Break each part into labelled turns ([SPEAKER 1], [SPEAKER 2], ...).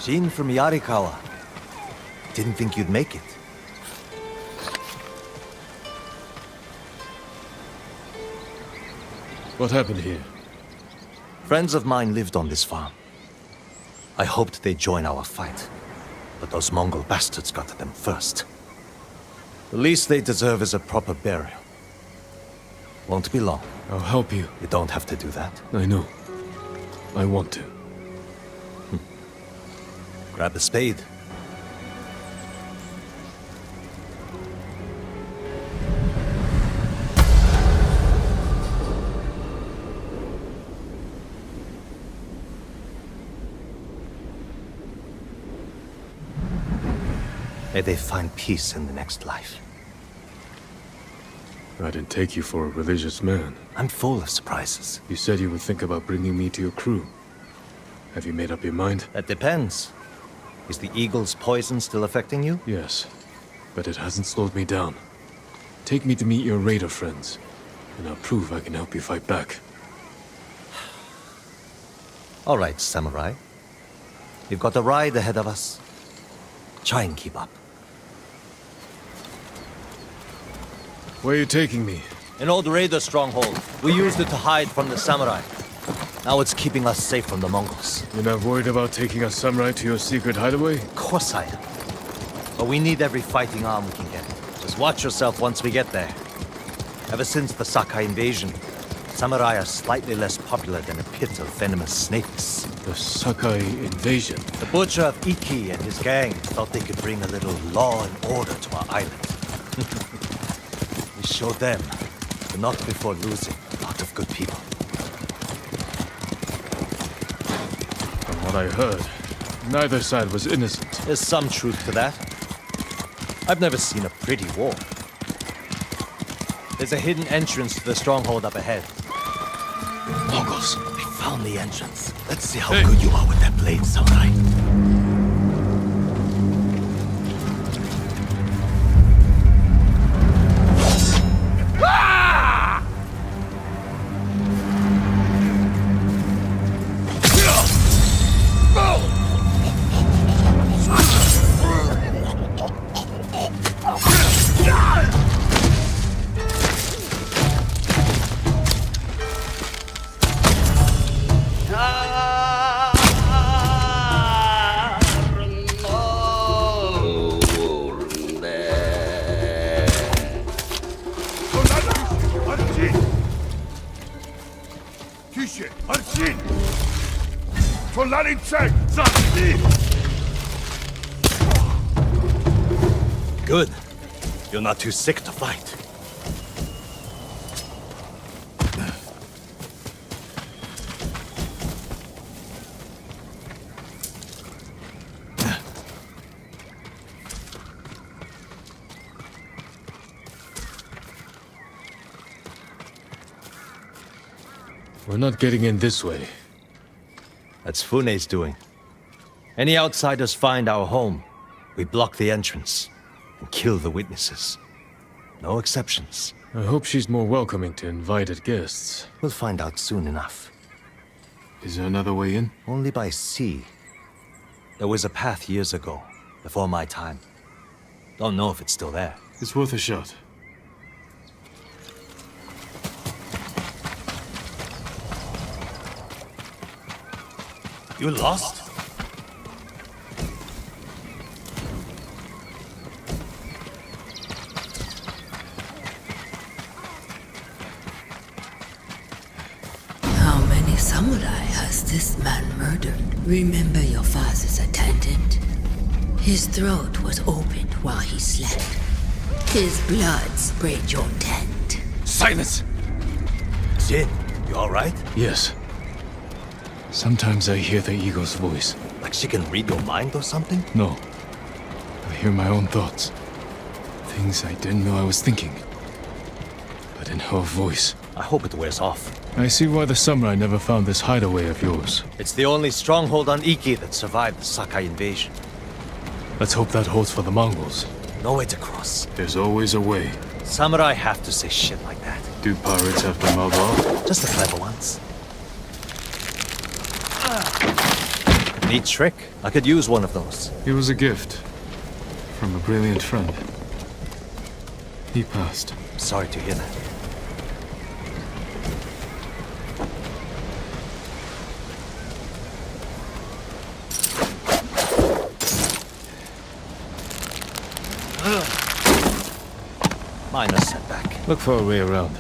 [SPEAKER 1] Jin from Yarikawa. Didn't think you'd make it.
[SPEAKER 2] What happened here?
[SPEAKER 1] Friends of mine lived on this farm. I hoped they'd join our fight, but those Mongol bastards got to them first. The least they deserve is a proper burial. Won't be long.
[SPEAKER 2] I'll help you.
[SPEAKER 1] You don't have to do that.
[SPEAKER 2] I know. I want to.
[SPEAKER 1] Grab the spade. May they find peace in the next life.
[SPEAKER 2] I didn't take you for a religious man.
[SPEAKER 1] I'm full of surprises.
[SPEAKER 2] You said you would think about bringing me to your crew. Have you made up your mind?
[SPEAKER 1] That depends. Is the eagle's poison still affecting you?
[SPEAKER 2] Yes, but it hasn't slowed me down. Take me to meet your raider friends, and I'll prove I can help you fight back.
[SPEAKER 1] All right, samurai. We've got a ride ahead of us. Try and keep up.
[SPEAKER 2] Where are you taking me?
[SPEAKER 1] An old raider stronghold. We used it to hide from the samurai. Now it's keeping us safe from the Mongols.
[SPEAKER 2] You're not worried about taking a samurai to your secret hideaway?
[SPEAKER 1] Of course I am. But we need every fighting arm we can get. Just watch yourself once we get there. Ever since the Sakai invasion, samurai are slightly less popular than a pit of venomous snakes.
[SPEAKER 2] The Sakai invasion?
[SPEAKER 1] The butcher of Iki and his gang thought they could bring a little law and order to our island. We showed them, but not before losing a lot of good people.
[SPEAKER 2] From what I heard, neither side was innocent.
[SPEAKER 1] There's some truth to that. I've never seen a pretty war. There's a hidden entrance to the stronghold up ahead. Mongols, they found the entrance. Let's see how good you are with that blade, samurai. Good. You're not too sick to fight.
[SPEAKER 2] We're not getting in this way.
[SPEAKER 1] That's Fune's doing. Any outsiders find our home, we block the entrance and kill the witnesses. No exceptions.
[SPEAKER 2] I hope she's more welcoming to invited guests.
[SPEAKER 1] We'll find out soon enough.
[SPEAKER 2] Is there another way in?
[SPEAKER 1] Only by sea. There was a path years ago, before my time. Don't know if it's still there.
[SPEAKER 2] It's worth a shot.
[SPEAKER 1] You lost?
[SPEAKER 3] How many samurai has this man murdered? Remember your father's attendant? His throat was opened while he slept. His blood sprayed your tent.
[SPEAKER 1] Silence! Jin, you alright?
[SPEAKER 2] Yes. Sometimes I hear the eagle's voice.
[SPEAKER 1] Like she can read your mind or something?
[SPEAKER 2] No. I hear my own thoughts. Things I didn't know I was thinking. But in her voice.
[SPEAKER 1] I hope it wears off.
[SPEAKER 2] I see why the samurai never found this hideaway of yours.
[SPEAKER 1] It's the only stronghold on Iki that survived the Sakai invasion.
[SPEAKER 2] Let's hope that holds for the Mongols.
[SPEAKER 1] No way to cross.
[SPEAKER 2] There's always a way.
[SPEAKER 1] Samurai have to say shit like that.
[SPEAKER 2] Do pirates have to mouth off?
[SPEAKER 1] Just the clever ones. Neat trick. I could use one of those.
[SPEAKER 2] It was a gift from a brilliant friend. He passed.
[SPEAKER 1] Sorry to hear that. Minor setback.
[SPEAKER 2] Look for a way around.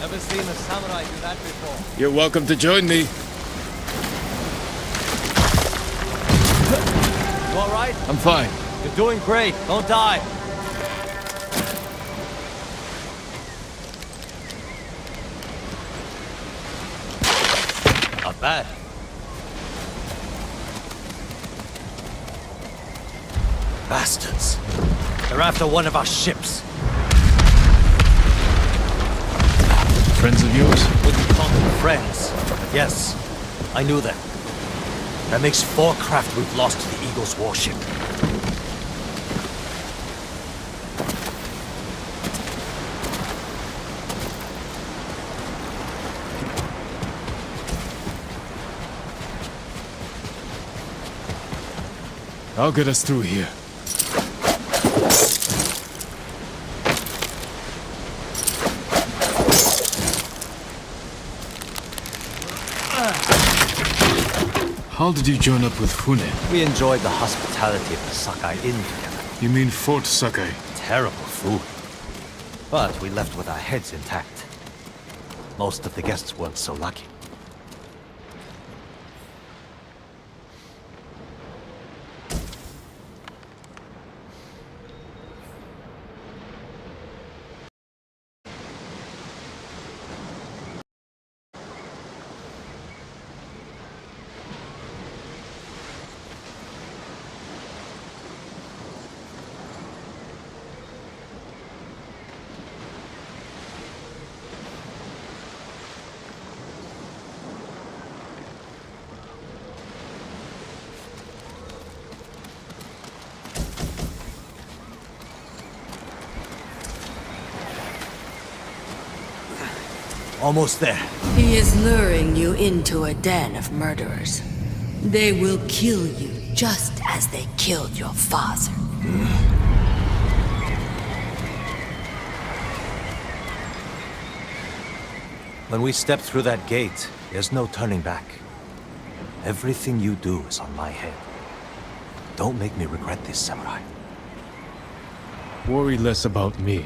[SPEAKER 1] Never seen a samurai do that before.
[SPEAKER 2] You're welcome to join me.
[SPEAKER 1] You alright?
[SPEAKER 2] I'm fine.
[SPEAKER 1] You're doing great. Don't die. Not bad. Bastards. They're after one of our ships.
[SPEAKER 2] Friends of yours?
[SPEAKER 1] Wouldn't call them friends, but yes, I knew them. That makes 4 craft we've lost to the Eagle's warship.
[SPEAKER 2] I'll get us through here. How did you join up with Fune?
[SPEAKER 1] We enjoyed the hospitality of the Sakai Inn together.
[SPEAKER 2] You mean Fort Sakai?
[SPEAKER 1] Terrible food. But we left with our heads intact. Most of the guests weren't so lucky. Almost there.
[SPEAKER 3] He is luring you into a den of murderers. They will kill you just as they killed your father.
[SPEAKER 1] When we step through that gate, there's no turning back. Everything you do is on my head. Don't make me regret this, Samurai.
[SPEAKER 2] Worry less about me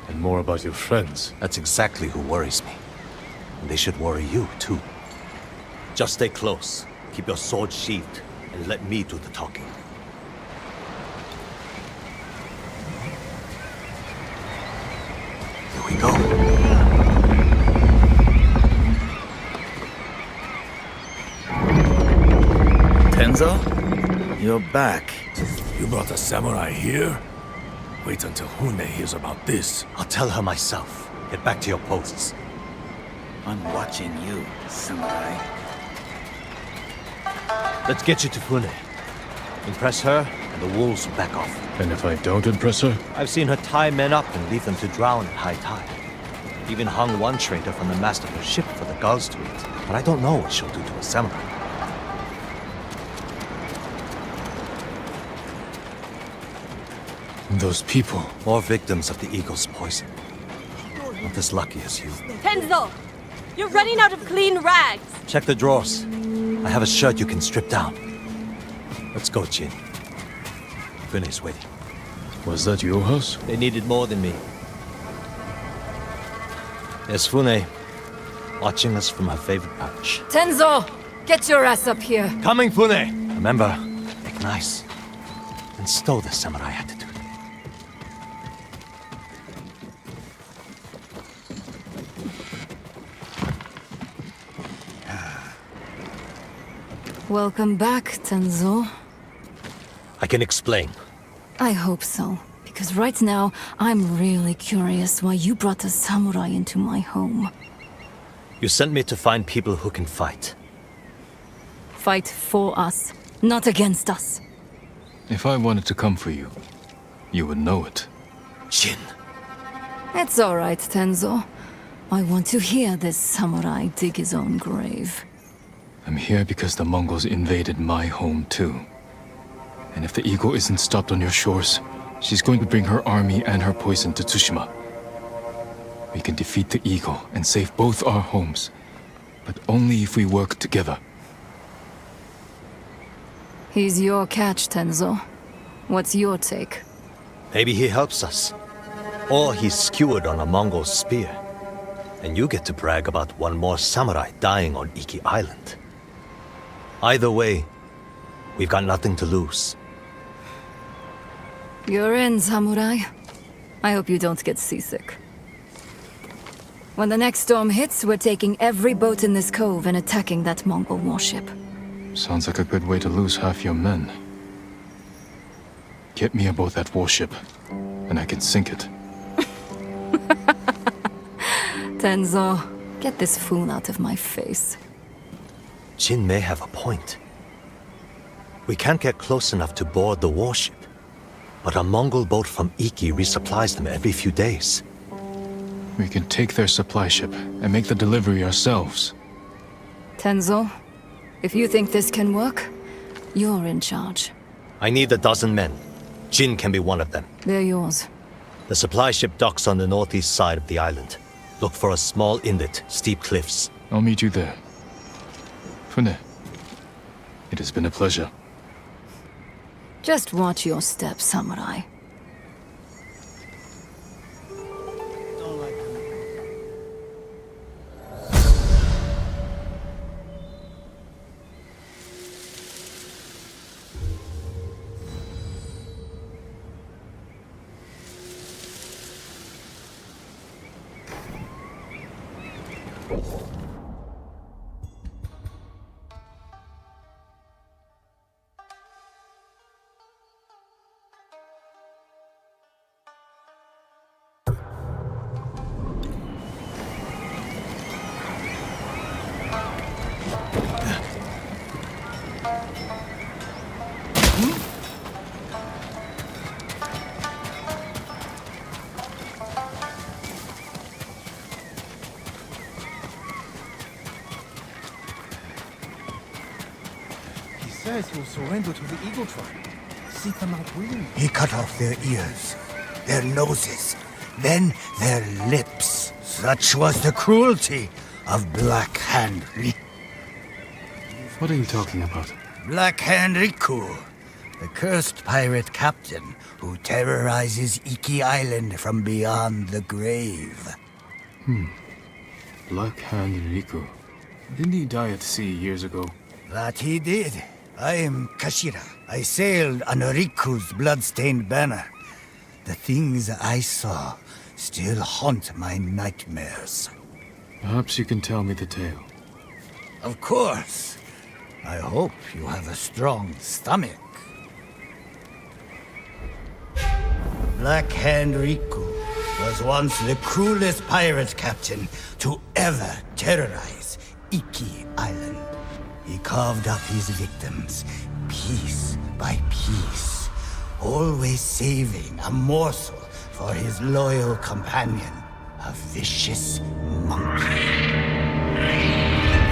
[SPEAKER 2] and more about your friends.
[SPEAKER 1] That's exactly who worries me. And they should worry you, too. Just stay close, keep your sword sheathed, and let me do the talking. Here we go.
[SPEAKER 4] Tenzo? You're back.
[SPEAKER 5] You brought a samurai here? Wait until Hune hears about this.
[SPEAKER 1] I'll tell her myself. Get back to your posts.
[SPEAKER 4] I'm watching you, samurai.
[SPEAKER 1] Let's get you to Fune. Impress her, and the wolves will back off.
[SPEAKER 2] And if I don't impress her?
[SPEAKER 1] I've seen her tie men up and leave them to drown at high tide. Even hung one traitor from the mast of her ship for the gulls to eat. But I don't know what she'll do to a samurai.
[SPEAKER 2] Those people.
[SPEAKER 1] More victims of the Eagle's poison. Not as lucky as you.
[SPEAKER 6] Tenzo! You're running out of clean rags!
[SPEAKER 1] Check the drawers. I have a shirt you can strip down. Let's go, Jin. Fune's waiting.
[SPEAKER 2] Was that your house?
[SPEAKER 1] They needed more than me. There's Fune, watching us from her favorite perch.
[SPEAKER 6] Tenzo! Get your ass up here!
[SPEAKER 1] Coming, Fune! Remember, make nice. And stow the samurai attitude.
[SPEAKER 6] Welcome back, Tenzo.
[SPEAKER 1] I can explain.
[SPEAKER 6] I hope so. Because right now, I'm really curious why you brought a samurai into my home.
[SPEAKER 1] You sent me to find people who can fight.
[SPEAKER 6] Fight for us. not against us.
[SPEAKER 2] If I wanted to come for you, you would know it.
[SPEAKER 1] Jin.
[SPEAKER 6] It's all right, Tenzo. I want to hear this samurai dig his own grave.
[SPEAKER 2] I'm here because the Mongols invaded my home too. And if the eagle isn't stopped on your shores, she's going to bring her army and her poison to Tsushima. We can defeat the eagle and save both our homes, but only if we work together.
[SPEAKER 6] He's your catch, Tenzo. What's your take?
[SPEAKER 1] Maybe he helps us. Or he's skewered on a Mongol spear. And you get to brag about one more samurai dying on Iki Island. Either way, we've got nothing to lose.
[SPEAKER 6] You're in, samurai. I hope you don't get seasick. When the next storm hits, we're taking every boat in this cove and attacking that Mongol warship.
[SPEAKER 2] Sounds like a good way to lose half your men. Get me aboard that warship, and I can sink it.
[SPEAKER 6] Tenzo, get this fool out of my face.
[SPEAKER 1] Jin may have a point. We can't get close enough to board the warship. But a Mongol boat from Iki resupplies them every few days.
[SPEAKER 2] We can take their supply ship and make the delivery ourselves.
[SPEAKER 6] Tenzo, if you think this can work, you're in charge.
[SPEAKER 1] I need a dozen men. Jin can be one of them.
[SPEAKER 6] They're yours.
[SPEAKER 1] The supply ship docks on the northeast side of the island. Look for a small inlet, steep cliffs.
[SPEAKER 2] I'll meet you there. Fune, it has been a pleasure.
[SPEAKER 6] Just watch your step, samurai.
[SPEAKER 7] He says he'll surrender to the Eagle Tribe. Seek them out willingly.
[SPEAKER 8] He cut off their ears, their noses, then their lips. Such was the cruelty of Black Hand Riku.
[SPEAKER 2] What are you talking about?
[SPEAKER 8] Black Hand Riku, the cursed pirate captain who terrorizes Iki Island from beyond the grave.
[SPEAKER 2] Black Hand Riku. Didn't he die at sea years ago?
[SPEAKER 8] That he did. I am Kashira. I sailed under Riku's blood-stained banner. The things I saw still haunt my nightmares.
[SPEAKER 2] Perhaps you can tell me the tale.
[SPEAKER 8] Of course. I hope you have a strong stomach. Black Hand Riku was once the cruelest pirate captain to ever terrorize Iki Island. He carved up his victims, piece by piece, always saving a morsel for his loyal companion, a vicious monkey.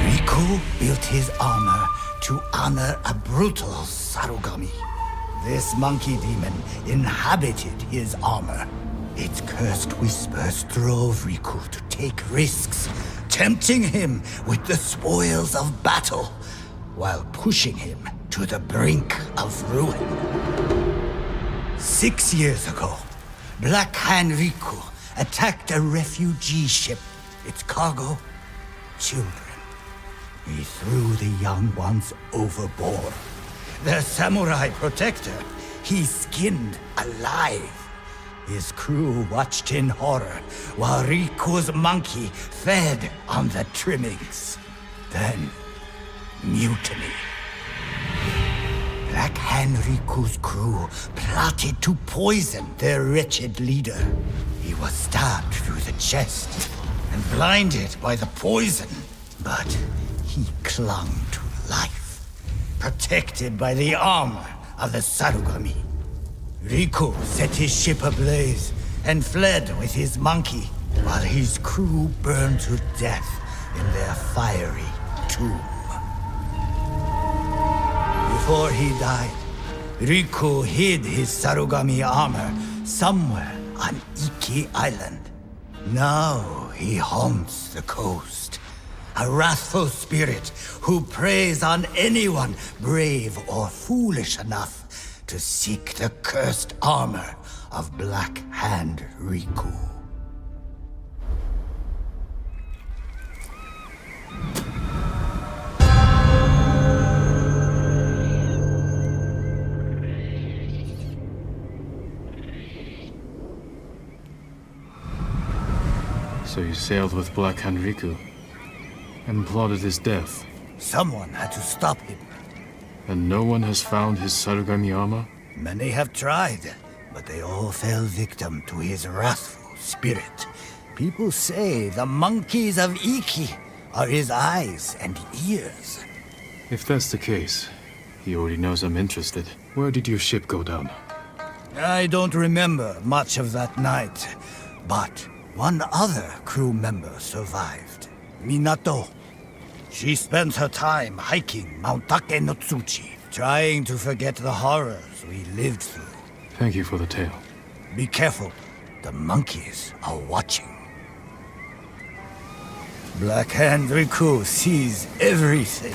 [SPEAKER 8] Riku built his armor to honor a brutal Sarugami. This monkey demon inhabited his armor. Its cursed whispers drove Riku to take risks, tempting him with the spoils of battle, while pushing him to the brink of ruin. 6 years ago, Black Hand Riku attacked a refugee ship. Its cargo, children. He threw the young ones overboard. Their samurai protector, he skinned alive. His crew watched in horror while Riku's monkey fed on the trimmings. Then, mutiny. Black Hand Riku's crew plotted to poison their wretched leader. He was stabbed through the chest and blinded by the poison, but he clung to life, protected by the armor of the Sarugami. Riku set his ship ablaze and fled with his monkey, while his crew burned to death in their fiery tomb. Before he died, Riku hid his Sarugami armor somewhere on Iki Island. Now he haunts the coast, a wrathful spirit who preys on anyone brave or foolish enough to seek the cursed armor of Black Hand Riku.
[SPEAKER 2] So you sailed with Black Hand Riku and plotted his death.
[SPEAKER 8] Someone had to stop him.
[SPEAKER 2] And no one has found his Sarugami armor?
[SPEAKER 8] Many have tried, but they all fell victim to his wrathful spirit. People say the monkeys of Iki are his eyes and ears.
[SPEAKER 2] If that's the case, he already knows I'm interested. Where did your ship go down?
[SPEAKER 8] I don't remember much of that night, but one other crew member survived. Minato. She spent her time hiking Mount Take no Tsuchi, trying to forget the horrors we lived through.
[SPEAKER 2] Thank you for the tale.
[SPEAKER 8] Be careful. The monkeys are watching. Black Hand Riku sees everything.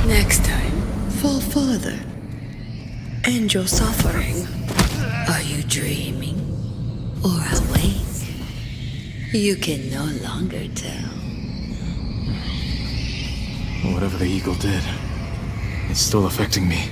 [SPEAKER 3] Next time, fall further. End your suffering. Are you dreaming or awake? You can no longer tell.
[SPEAKER 2] Whatever the eagle did, it's still affecting me.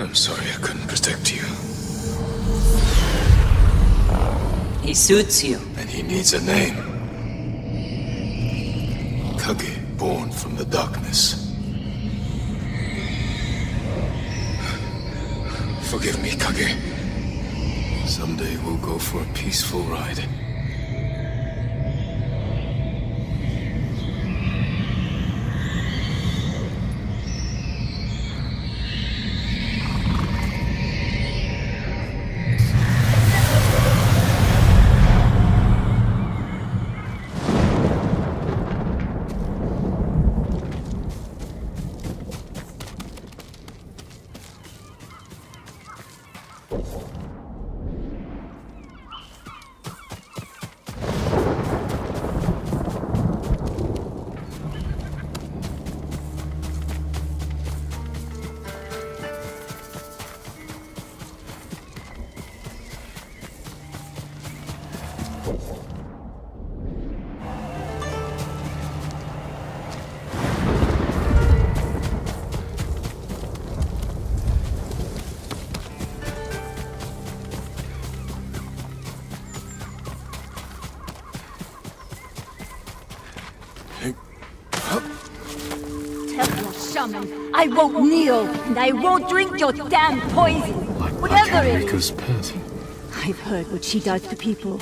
[SPEAKER 2] I'm sorry I couldn't protect you.
[SPEAKER 9] He suits you.
[SPEAKER 2] And he needs a name. Kage, born from the darkness. Forgive me, Kage. Someday we'll go for a peaceful ride.
[SPEAKER 10] Shaman, I won't kneel, and I won't drink your damn poison. Whatever it is.
[SPEAKER 2] Riku's pet.
[SPEAKER 10] I've heard what she does to people.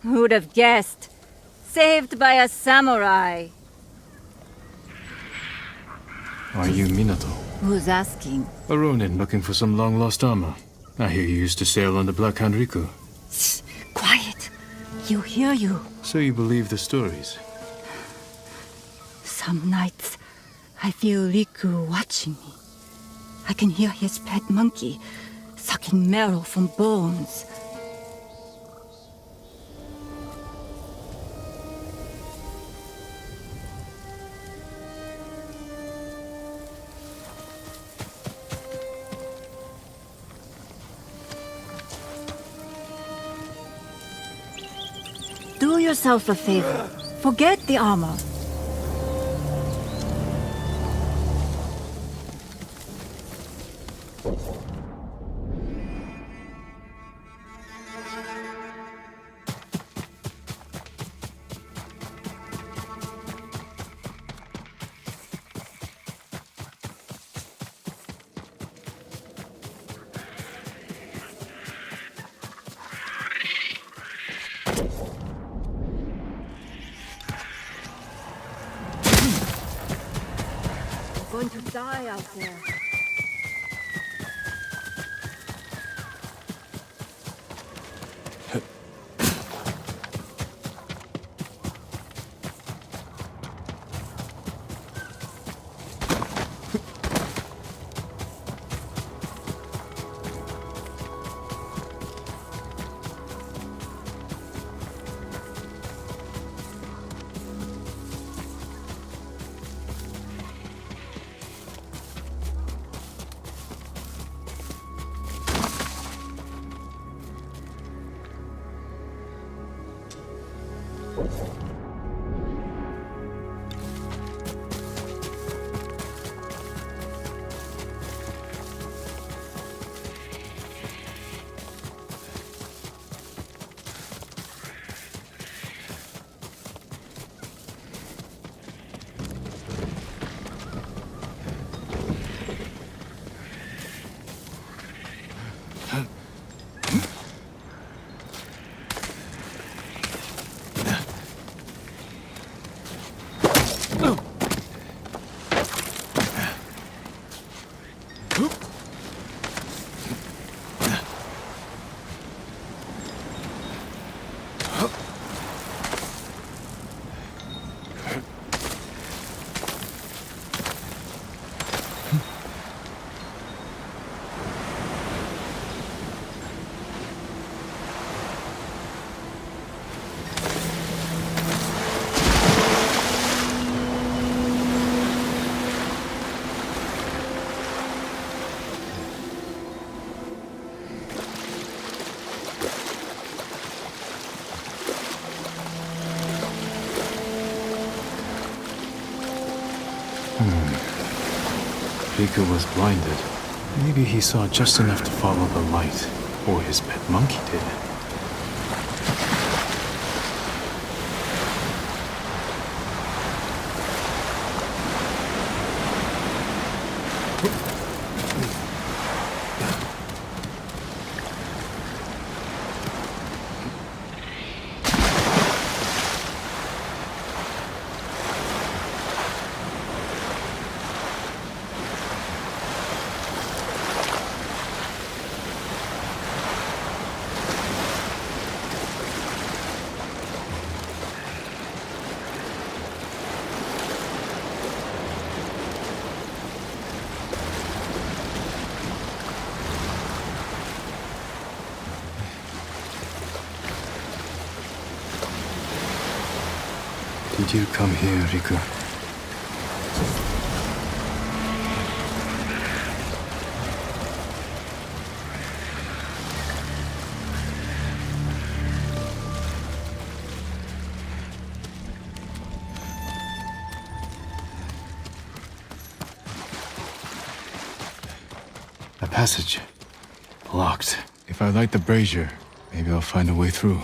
[SPEAKER 10] Who'd have guessed? Saved by a samurai.
[SPEAKER 2] Are you Minato?
[SPEAKER 10] Who's asking?
[SPEAKER 2] A ronin looking for some long-lost armor. I hear you used to sail on the Black Hand Riku.
[SPEAKER 10] Shh, quiet. He'll hear you.
[SPEAKER 2] So you believe the stories?
[SPEAKER 10] Some nights, I feel Riku watching me. I can hear his pet monkey sucking marrow from bones. yourself a favor. Forget the armor. Going to die out there.
[SPEAKER 2] Riku was blinded. Maybe he saw just enough to follow the light, or his pet monkey did. Did you come here, Riku? A passage. Locked. If I light the brazier, maybe I'll find a way through.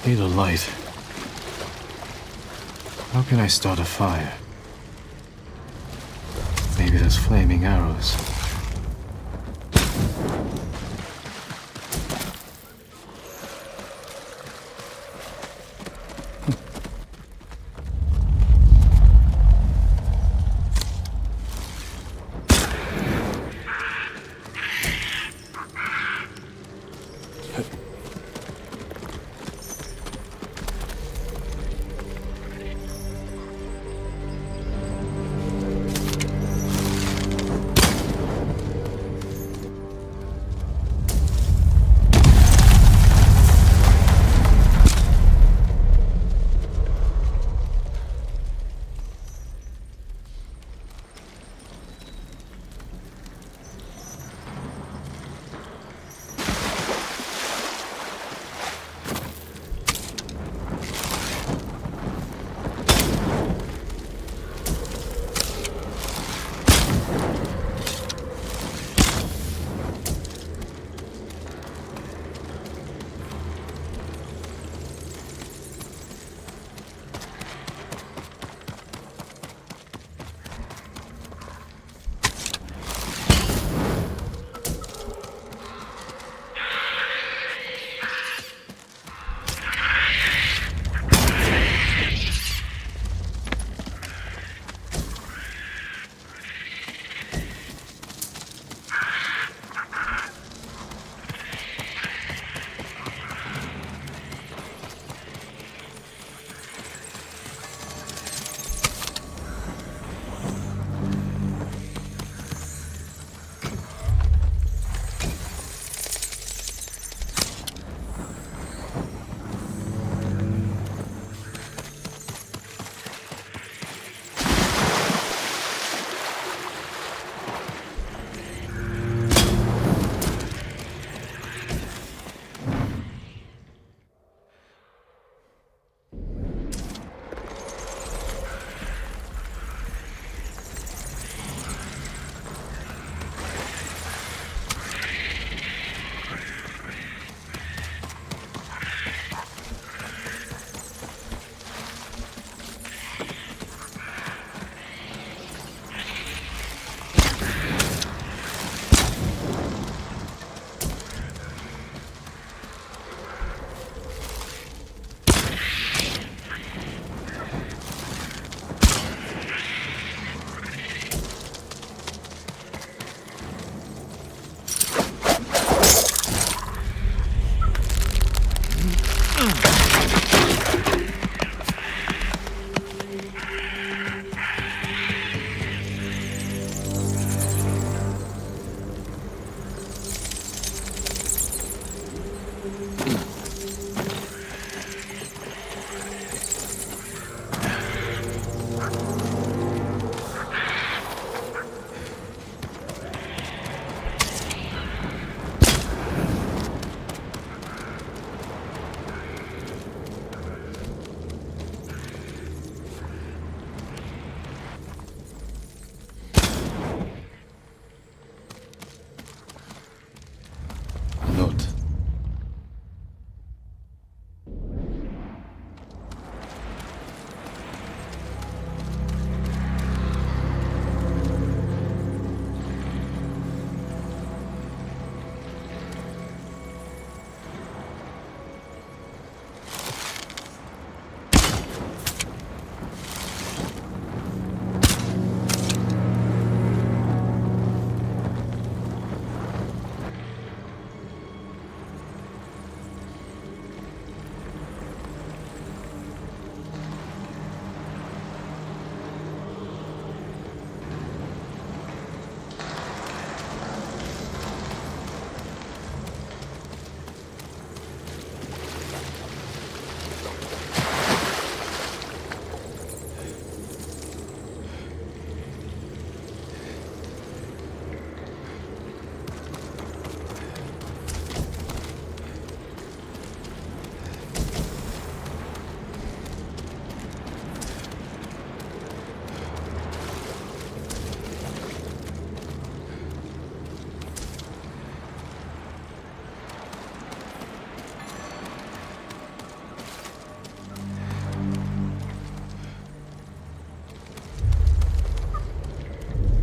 [SPEAKER 2] Need a light. How can I start a fire? Maybe those flaming arrows.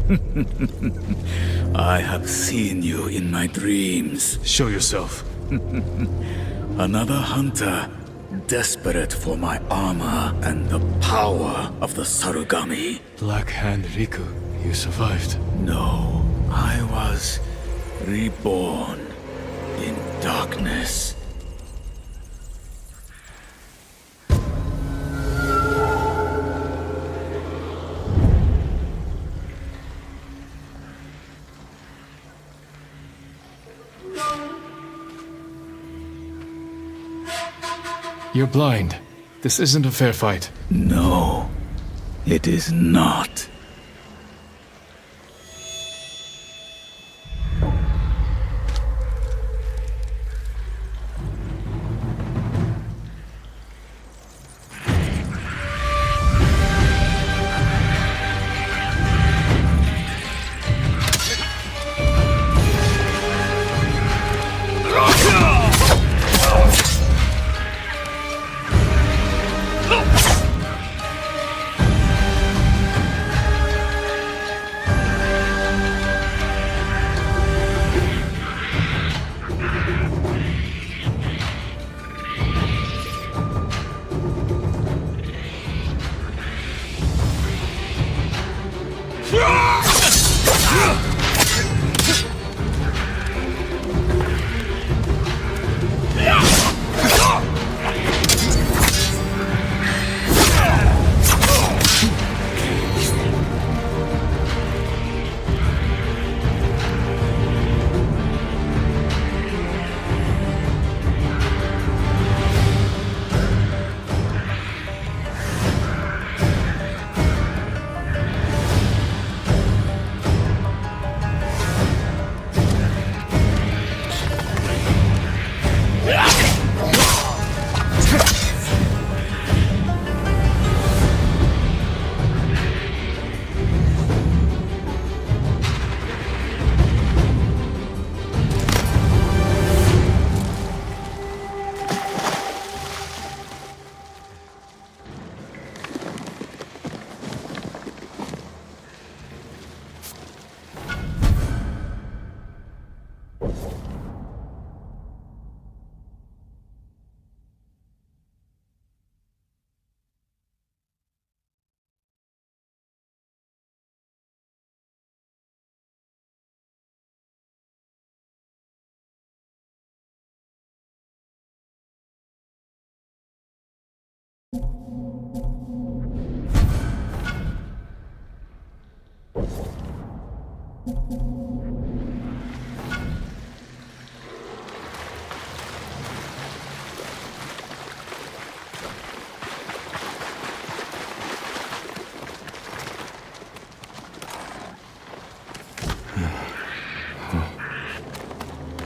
[SPEAKER 4] I have seen you in my dreams.
[SPEAKER 2] Show yourself.
[SPEAKER 4] Another hunter, desperate for my armor and the power of the Sarugami.
[SPEAKER 2] Black Hand Riku, you survived.
[SPEAKER 4] No, I was reborn in darkness.
[SPEAKER 2] You're blind. This isn't a fair fight.
[SPEAKER 4] No, it is not.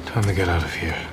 [SPEAKER 2] Time to get out of here.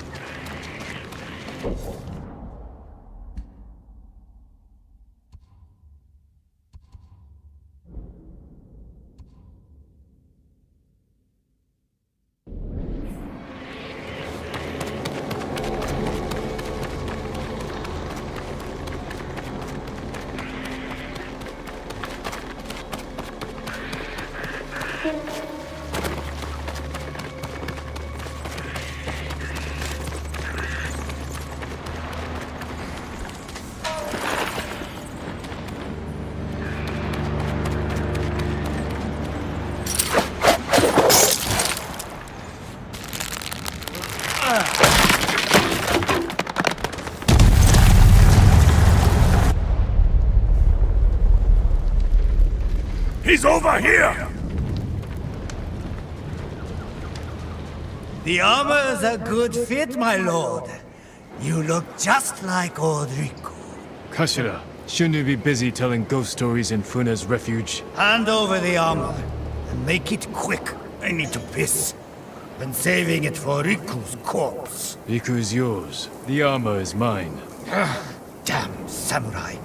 [SPEAKER 5] He's over here!
[SPEAKER 8] The armor is a good fit, my lord. You look just like old Riku.
[SPEAKER 2] Kashira, shouldn't you be busy telling ghost stories in Funa's refuge?
[SPEAKER 8] Hand over the armor, and make it quick. I need to piss. Been saving it for Riku's corpse.
[SPEAKER 2] Riku's yours. The armor is mine.
[SPEAKER 8] Damn samurai.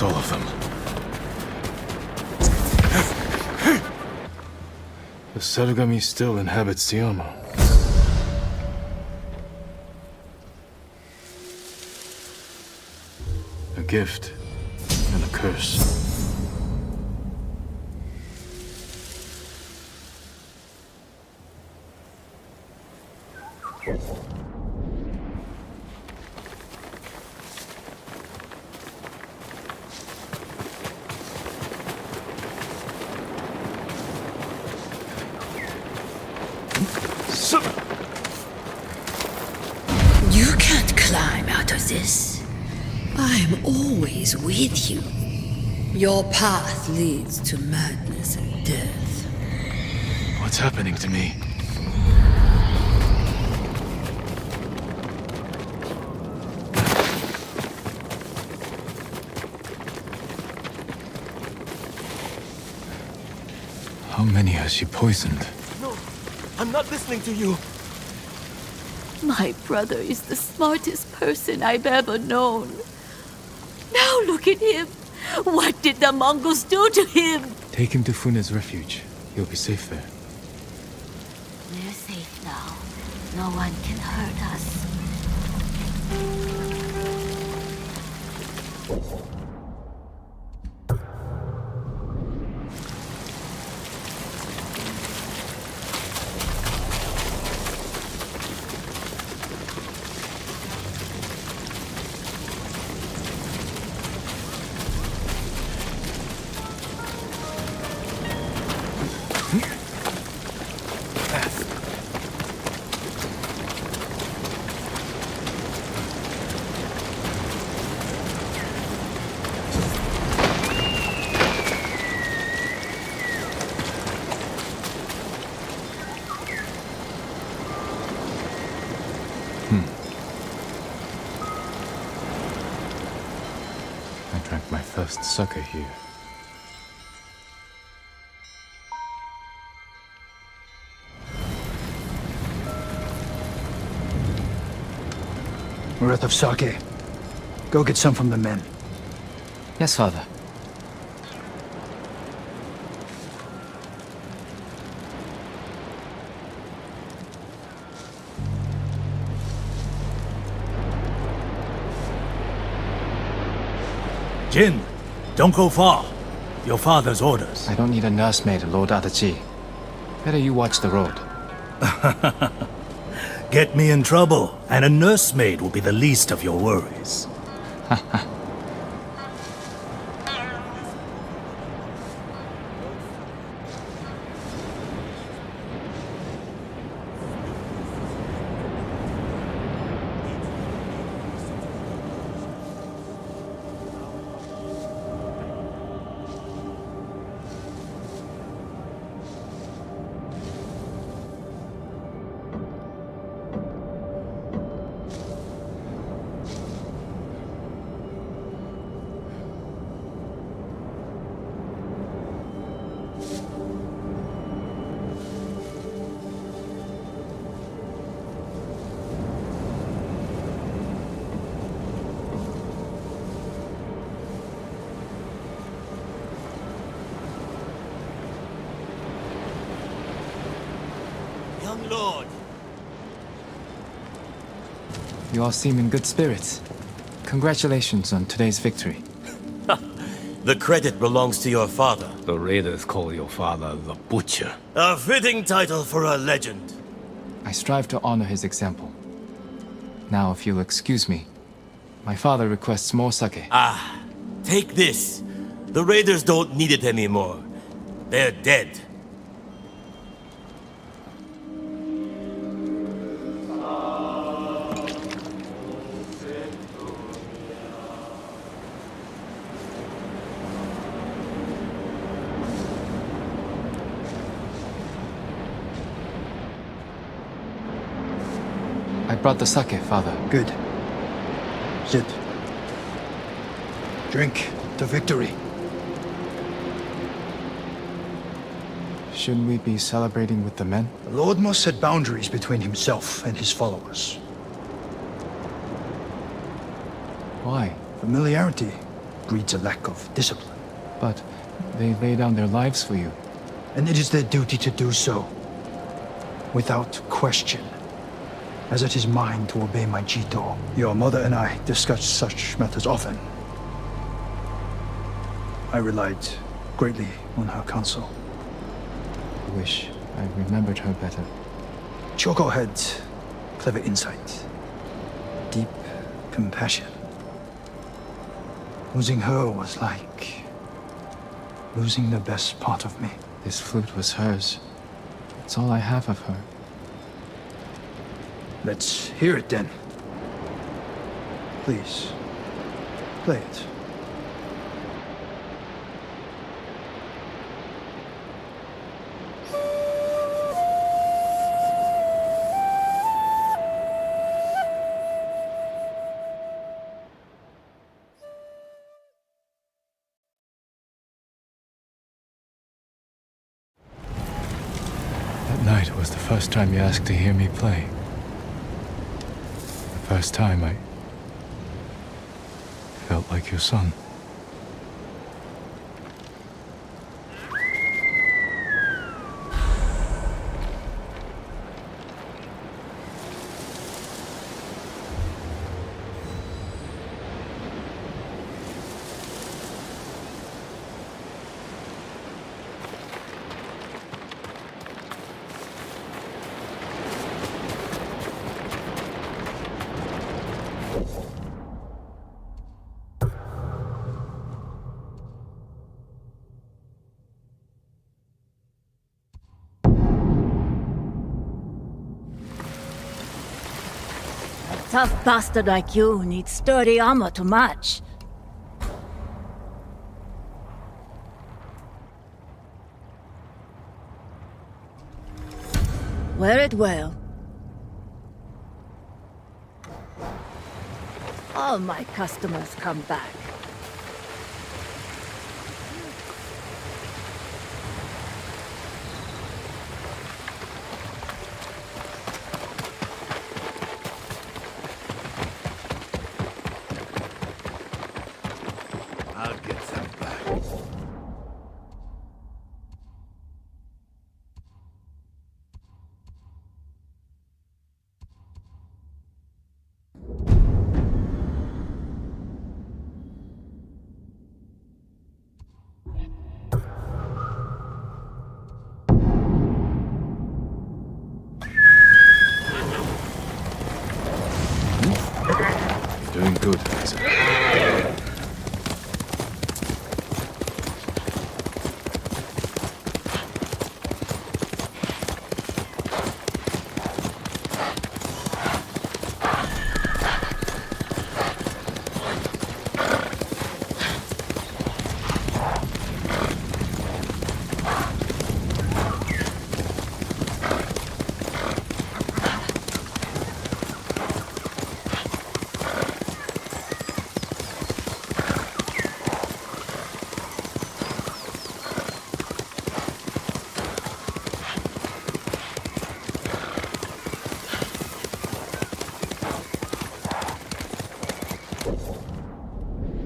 [SPEAKER 2] all of them. The Sarugami still inhabits Tsuyama. A gift and a curse.
[SPEAKER 3] You can't climb out of this. I'm always with you. Your path leads to madness and death.
[SPEAKER 2] What's happening to me? How many has she poisoned?
[SPEAKER 5] No, I'm not listening to you.
[SPEAKER 10] My brother is the smartest person I've ever known. Now look at him. What did the Mongols do to him?
[SPEAKER 2] Take him to Fune's refuge. He'll be safe there.
[SPEAKER 10] We're safe now. No one can hurt us.
[SPEAKER 2] I drank my first sake here.
[SPEAKER 7] Worth of sake. Go get some from the men.
[SPEAKER 11] Yes, father.
[SPEAKER 5] Jin, don't go far. Your father's orders.
[SPEAKER 11] I don't need a nursemaid, Lord Adachi. Better you watch the road.
[SPEAKER 5] Get me in trouble, and a nursemaid will be the least of your worries. Young lord.
[SPEAKER 11] You all seem in good spirits. Congratulations on today's victory.
[SPEAKER 12] The credit belongs to your father.
[SPEAKER 13] The raiders call your father the Butcher.
[SPEAKER 12] A fitting title for a legend.
[SPEAKER 11] I strive to honor his example. Now, if you'll excuse me, my father requests more sake.
[SPEAKER 12] Ah, take this. The raiders don't need it anymore. They're dead.
[SPEAKER 11] I brought the sake, father.
[SPEAKER 7] Good. Sit. Drink to victory.
[SPEAKER 11] Shouldn't we be celebrating with the men?
[SPEAKER 7] The Lord must set boundaries between himself and his followers.
[SPEAKER 11] Why?
[SPEAKER 7] Familiarity breeds a lack of discipline.
[SPEAKER 11] But they lay down their lives for you.
[SPEAKER 7] And it is their duty to do so, without question, as it is mine to obey my Jito. Your mother and I discuss such matters often. I relied greatly on her counsel.
[SPEAKER 11] I wish I remembered her better.
[SPEAKER 7] Choco had clever insight, deep compassion. Losing her was like losing the best part of me.
[SPEAKER 11] This flute was hers. It's all I have of her.
[SPEAKER 7] Let's hear it then. Please, play it.
[SPEAKER 2] That night was the first time you asked to hear me play. The first time I felt like your son.
[SPEAKER 10] Tough bastard like you needs sturdy armor to match. Wear it well. All my customers come back.
[SPEAKER 5] I'll get them back.
[SPEAKER 2] Doing good, Isaac.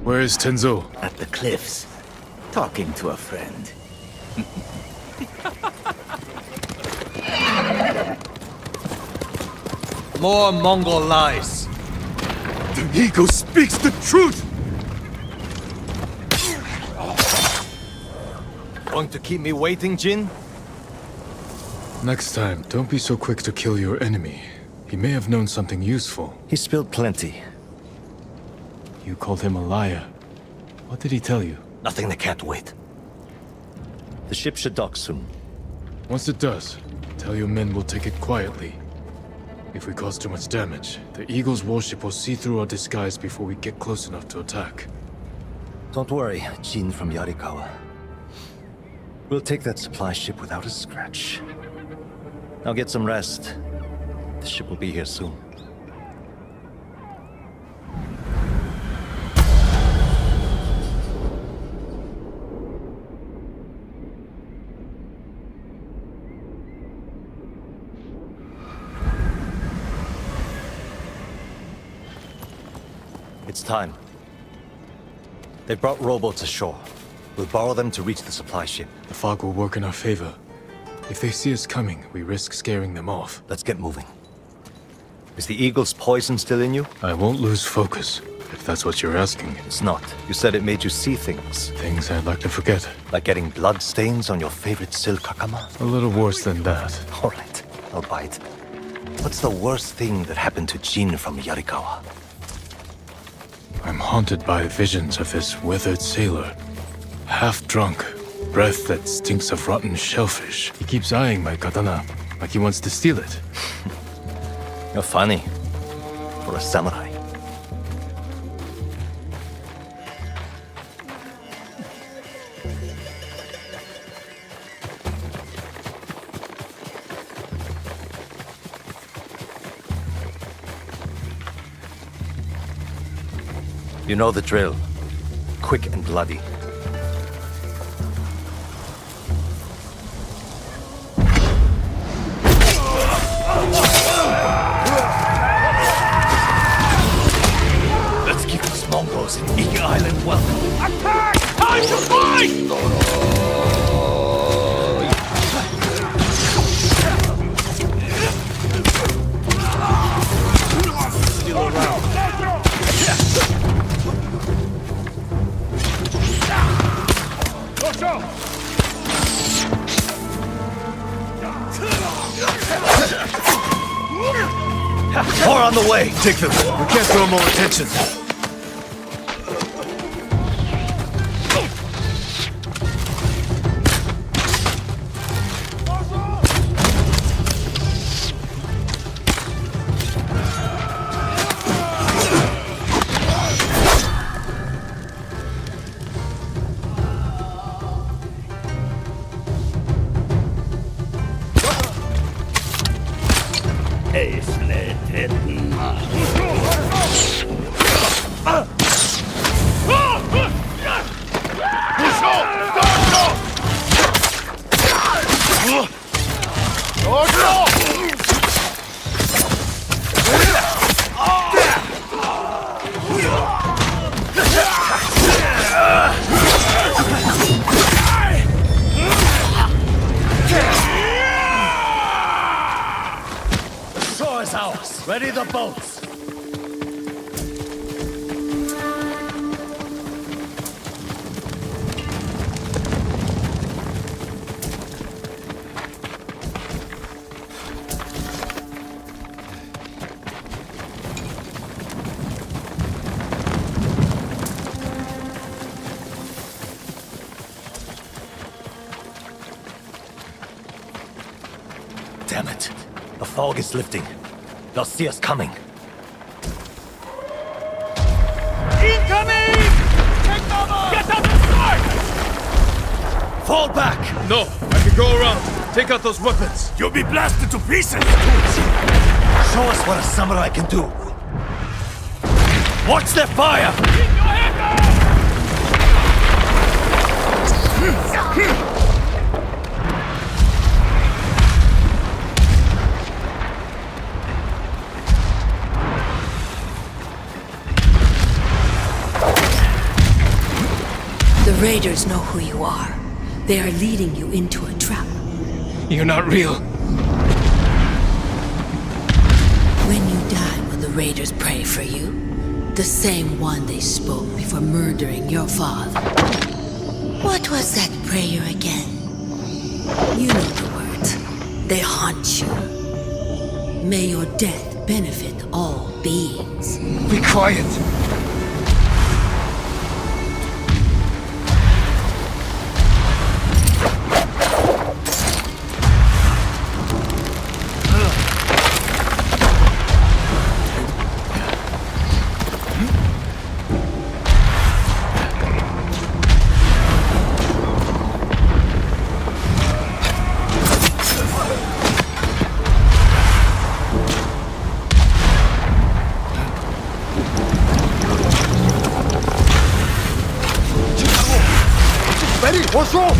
[SPEAKER 2] Where's Tenzo?
[SPEAKER 4] At the cliffs, talking to a friend.
[SPEAKER 1] More Mongol lies.
[SPEAKER 5] The ego speaks the truth!
[SPEAKER 1] Going to keep me waiting, Jin?
[SPEAKER 2] Next time, don't be so quick to kill your enemy. He may have known something useful.
[SPEAKER 1] He spilled plenty.
[SPEAKER 2] You called him a liar. What did he tell you?
[SPEAKER 1] Nothing that can't wait. The ship should dock soon.
[SPEAKER 2] Once it does, tell your men we'll take it quietly. If we cause too much damage, the Eagle's warship will see through our disguise before we get close enough to attack.
[SPEAKER 1] Don't worry, Jin from Yarikawa. We'll take that supply ship without a scratch. Now get some rest. The ship will be here soon. It's time. They brought rowboats ashore. We'll borrow them to reach the supply ship.
[SPEAKER 2] The fog will work in our favor. If they see us coming, we risk scaring them off.
[SPEAKER 1] Let's get moving. Is the eagle's poison still in you?
[SPEAKER 2] I won't lose focus, if that's what you're asking.
[SPEAKER 1] It's not. You said it made you see things.
[SPEAKER 2] Things I'd like to forget.
[SPEAKER 1] Like getting blood stains on your favorite silk hakama?
[SPEAKER 2] A little worse than that.
[SPEAKER 1] All right, I'll bite. What's the worst thing that happened to Jin from Yarikawa?
[SPEAKER 2] I'm haunted by visions of this weathered sailor. Half drunk, breath that stinks of rotten shellfish. He keeps eyeing my katana, like he wants to steal it.
[SPEAKER 1] You're funny. For a samurai. You know the drill. Quick and bloody. Let's give these Mongols an Eagle Island welcome. Attack! Time to fight! Still around. More on the way! Take them! We can't throw more attention! Ready the boats! Damn it. The fog is lifting. They'll see us coming. Incoming! Take cover! Get out and start! Fall back!
[SPEAKER 5] No, I can go around. Take out those weapons. You'll be blasted to pieces!
[SPEAKER 1] Show us what a samurai can do. Watch their fire!
[SPEAKER 3] The raiders know who you are. They are leading you into a trap.
[SPEAKER 2] You're not real.
[SPEAKER 3] When you die, will the raiders pray for you? The same one they spoke before murdering your father. What was that prayer again? You know the words. They haunt you. May your death benefit all beings.
[SPEAKER 7] Be quiet! What's wrong?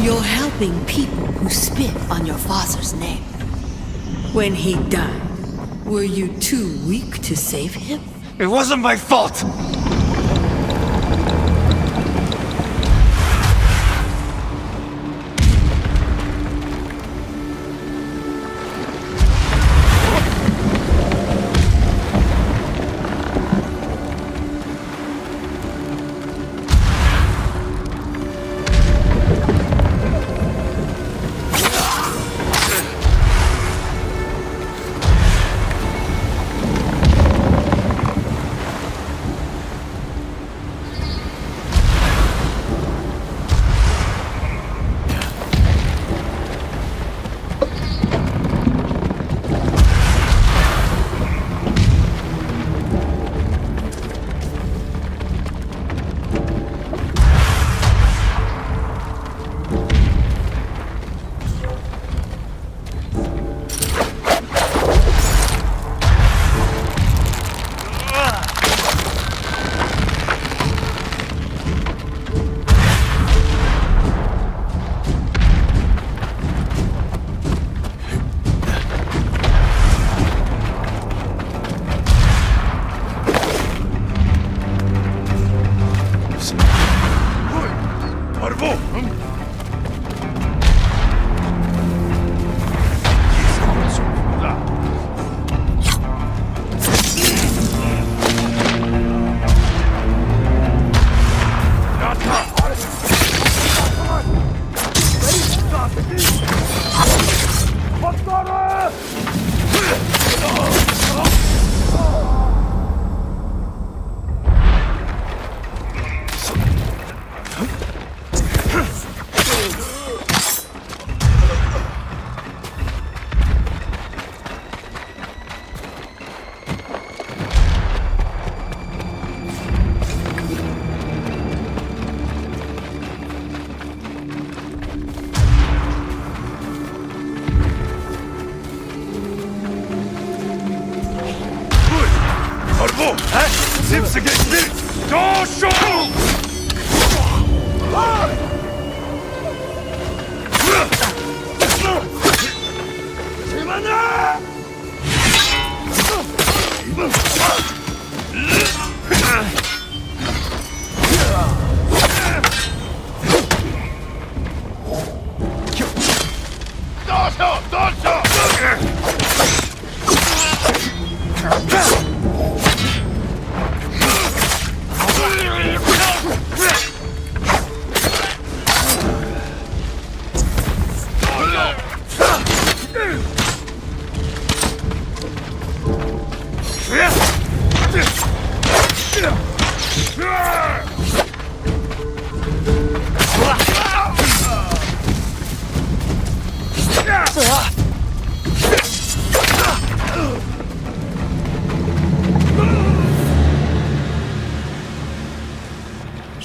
[SPEAKER 3] You're helping people who spit on your father's name. When he died, were you too weak to save him?
[SPEAKER 5] It wasn't my fault!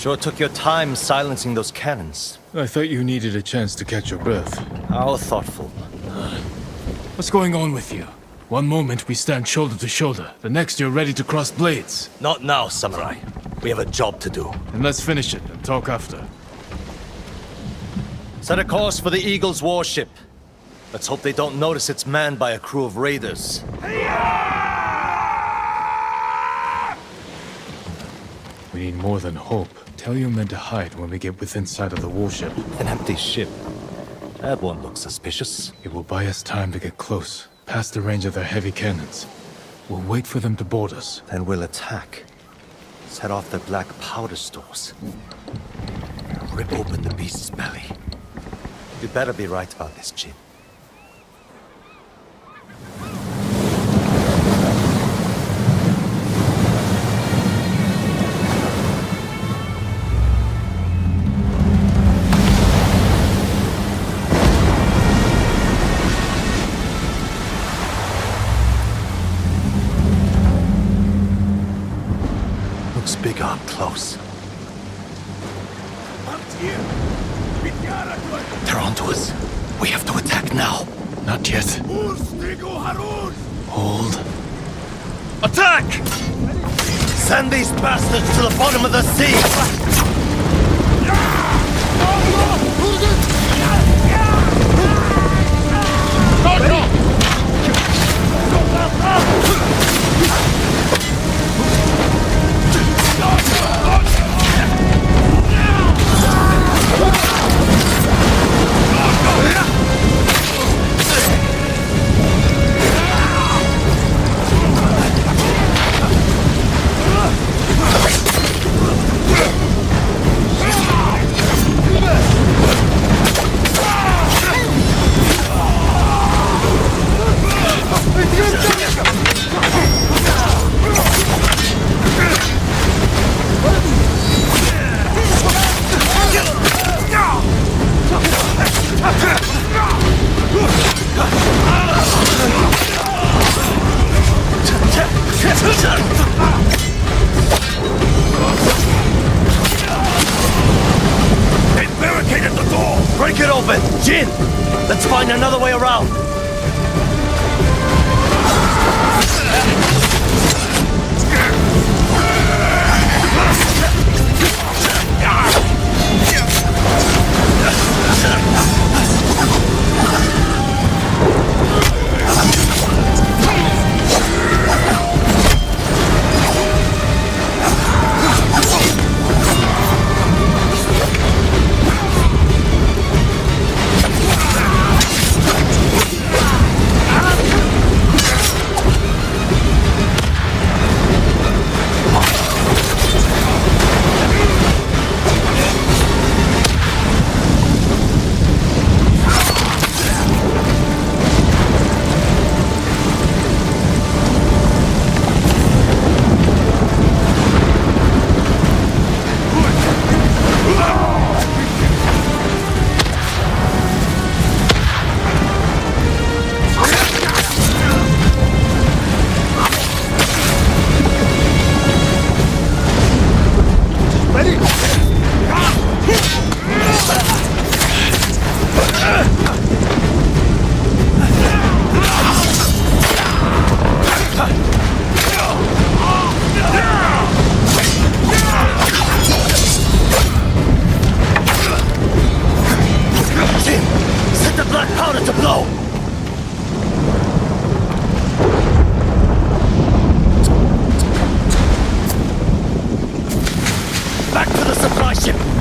[SPEAKER 1] Sure took your time silencing those cannons.
[SPEAKER 2] I thought you needed a chance to catch your breath.
[SPEAKER 1] How thoughtful.
[SPEAKER 2] What's going on with you? One moment we stand shoulder to shoulder, the next you're ready to cross blades.
[SPEAKER 1] Not now, Samurai. We have a job to do.
[SPEAKER 2] And let's finish it and talk after.
[SPEAKER 1] Set a course for the Eagle's warship. Let's hope they don't notice it's manned by a crew of raiders.
[SPEAKER 2] We need more than hope. Tell your men to hide when we get within sight of the warship.
[SPEAKER 1] An empty ship. That won't look suspicious.
[SPEAKER 2] It will buy us time to get close, past the range of their heavy cannons. We'll wait for them to board us.
[SPEAKER 1] Then we'll attack. Set off their black powder stores. Rip open the beast's belly. You better be right about this, Jin. looks bigger up close. They're onto us. We have to attack now.
[SPEAKER 2] Not yet.
[SPEAKER 1] Hold. Attack! Send these bastards to the bottom of the sea!
[SPEAKER 5] They barricaded the door!
[SPEAKER 1] Break it open! Jin! Let's find another way around!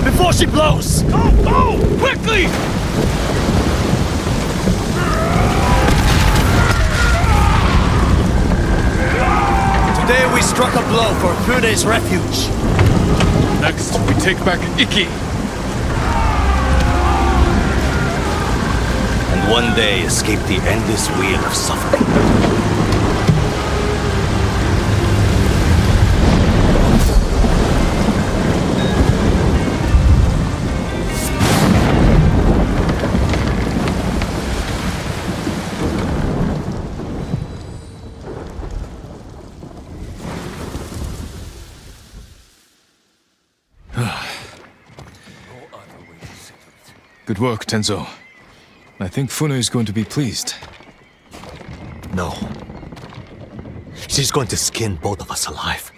[SPEAKER 1] Before she blows!
[SPEAKER 5] Go! Quickly!
[SPEAKER 1] Today we struck a blow for Fune's refuge.
[SPEAKER 2] Next, we take back Iki.
[SPEAKER 1] And one day escape the endless wheel of suffering.
[SPEAKER 2] Good work, Tenzo. I think Fune is going to be pleased.
[SPEAKER 1] No. She's going to skin both of us alive.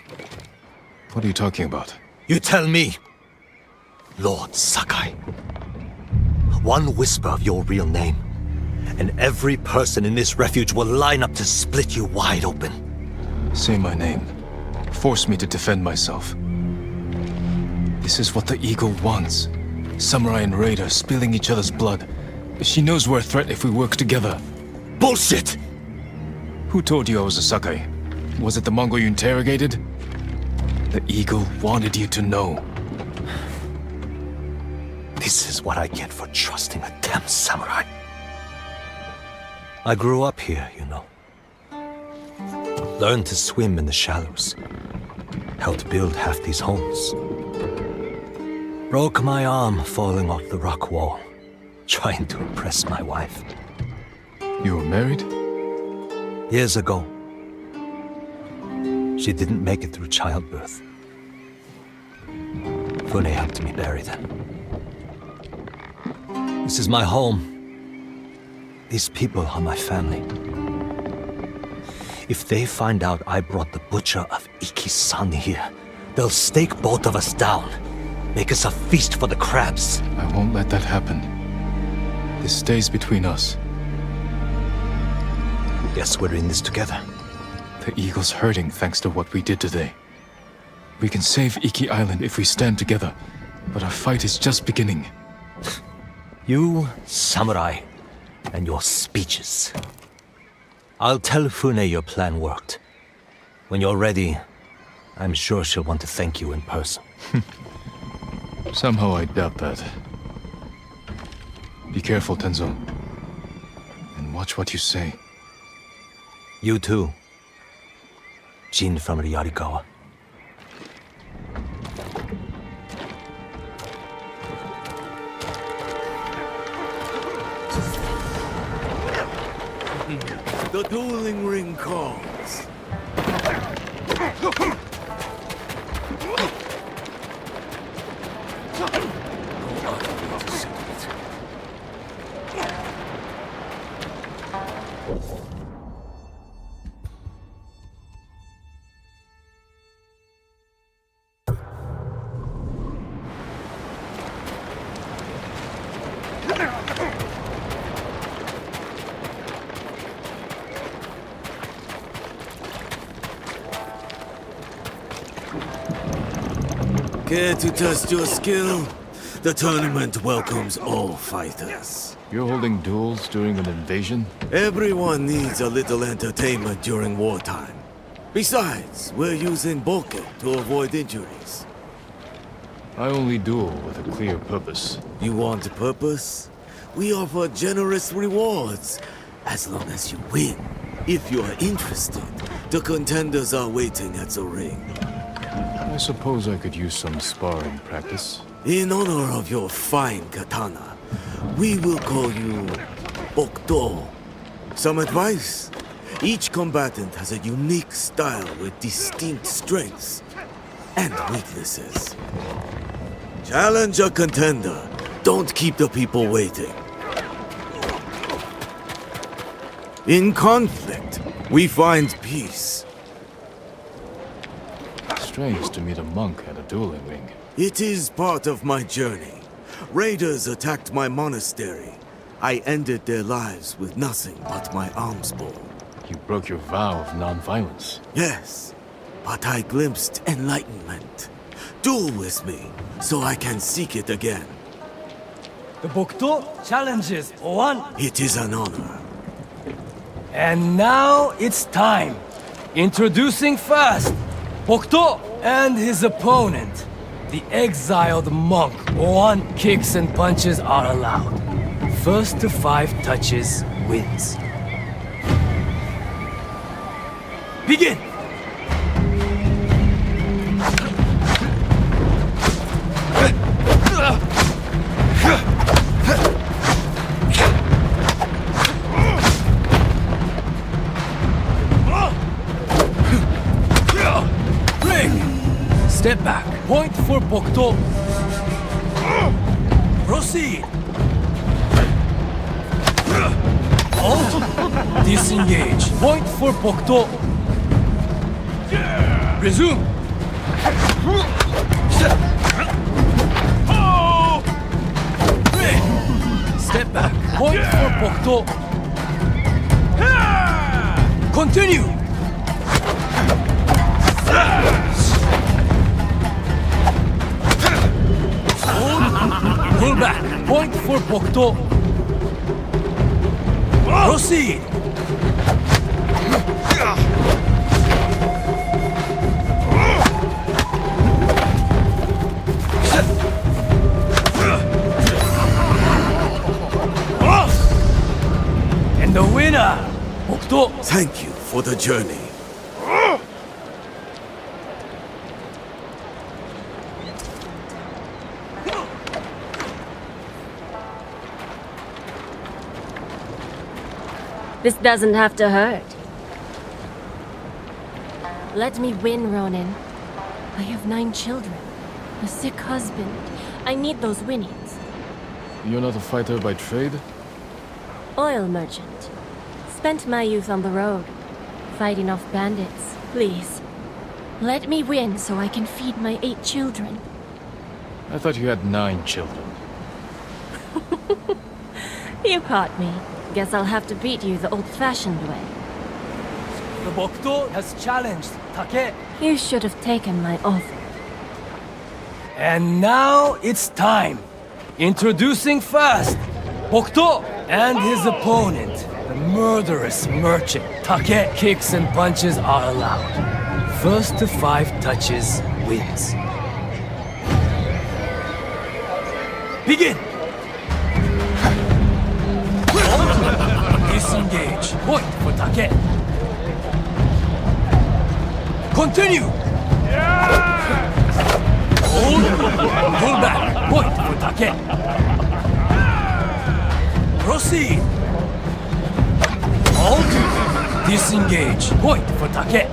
[SPEAKER 2] What are you talking about?
[SPEAKER 1] You tell me, Lord Sakai. One whisper of your real name, and every person in this refuge will line up to split you wide open.
[SPEAKER 2] Say my name. Force me to defend myself. This is what the Eagle wants. Samurai and Raider spilling each other's blood. She knows we're a threat if we work together.
[SPEAKER 1] Bullshit!
[SPEAKER 2] Who told you I was a Sakai? Was it the Mongol you interrogated? The Eagle wanted you to know.
[SPEAKER 1] This is what I get for trusting a damn samurai. I grew up here, you know. Learned to swim in the shallows. Helped build half these homes. Broke my arm falling off the rock wall, trying to impress my wife.
[SPEAKER 2] You were married?
[SPEAKER 1] Years ago. She didn't make it through childbirth. Fune helped me bury them. This is my home. These people are my family. If they find out I brought the butcher of Iki-san here, they'll stake both of us down. Make us a feast for the crabs.
[SPEAKER 2] I won't let that happen. This stays between us.
[SPEAKER 1] Guess we're in this together.
[SPEAKER 2] The Eagle's hurting thanks to what we did today. We can save Iki Island if we stand together, but our fight is just beginning.
[SPEAKER 1] You, samurai, and your speeches. I'll tell Fune your plan worked. When you're ready, I'm sure she'll want to thank you in person.
[SPEAKER 2] Somehow I doubt that. Be careful, Tenzo. And watch what you say.
[SPEAKER 1] You too. Jin from Yarikawa.
[SPEAKER 4] The dueling ring calls. Care to test your skill? The tournament welcomes all fighters.
[SPEAKER 2] You're holding duels during an invasion?
[SPEAKER 4] Everyone needs a little entertainment during wartime. Besides, we're using bulk to avoid injuries.
[SPEAKER 2] I only duel with a clear purpose.
[SPEAKER 4] You want a purpose? We offer generous rewards, as long as you win. If you are interested, the contenders are waiting at the ring.
[SPEAKER 2] I suppose I could use some sparring practice.
[SPEAKER 4] In honor of your fine katana, we will call you Bokdo. Some advice? Each combatant has a unique style with distinct strengths and weaknesses. Challenge a contender. Don't keep the people waiting. In conflict, we find peace.
[SPEAKER 2] Strange to meet a monk at a dueling ring.
[SPEAKER 4] It is part of my journey. Raiders attacked my monastery. I ended their lives with nothing but my alms bowl.
[SPEAKER 2] You broke your vow of non-violence.
[SPEAKER 4] Yes, but I glimpsed enlightenment. Duel with me, so I can seek it again.
[SPEAKER 14] The Bokdo challenges one.
[SPEAKER 4] It is an honor.
[SPEAKER 14] And now it's time. Introducing first, Bokdo and his opponent. The exiled monk. One kicks and punches are allowed. First to 5 touches wins. Begin! Step back. Point for Bokdo. Proceed. Halt. Disengage. Point for Bokdo. Resume. Step back. Point for Bokdo. Continue. Pull back. Point for Bokdo. Proceed. And the winner, Bokdo.
[SPEAKER 4] Thank you for the journey.
[SPEAKER 15] This doesn't have to hurt. Let me win, Ronin. I have 9 children. A sick husband. I need those winnings.
[SPEAKER 2] You're not a fighter by trade?
[SPEAKER 15] Oil merchant. Spent my youth on the road, fighting off bandits. Please, let me win so I can feed my 8 children.
[SPEAKER 2] I thought you had 9 children.
[SPEAKER 15] You caught me. Guess I'll have to beat you the old-fashioned way.
[SPEAKER 14] The Bokto has challenged Take.
[SPEAKER 15] You should have taken my offer.
[SPEAKER 14] And now it's time. Introducing first, Bokto and his opponent, the murderous merchant. Take kicks and punches are allowed. First to 5 touches wins. Begin! Disengage. Point for Take. Continue! Hold. Pull back. Point for Take. Proceed. Hold. Disengage. Point for Take.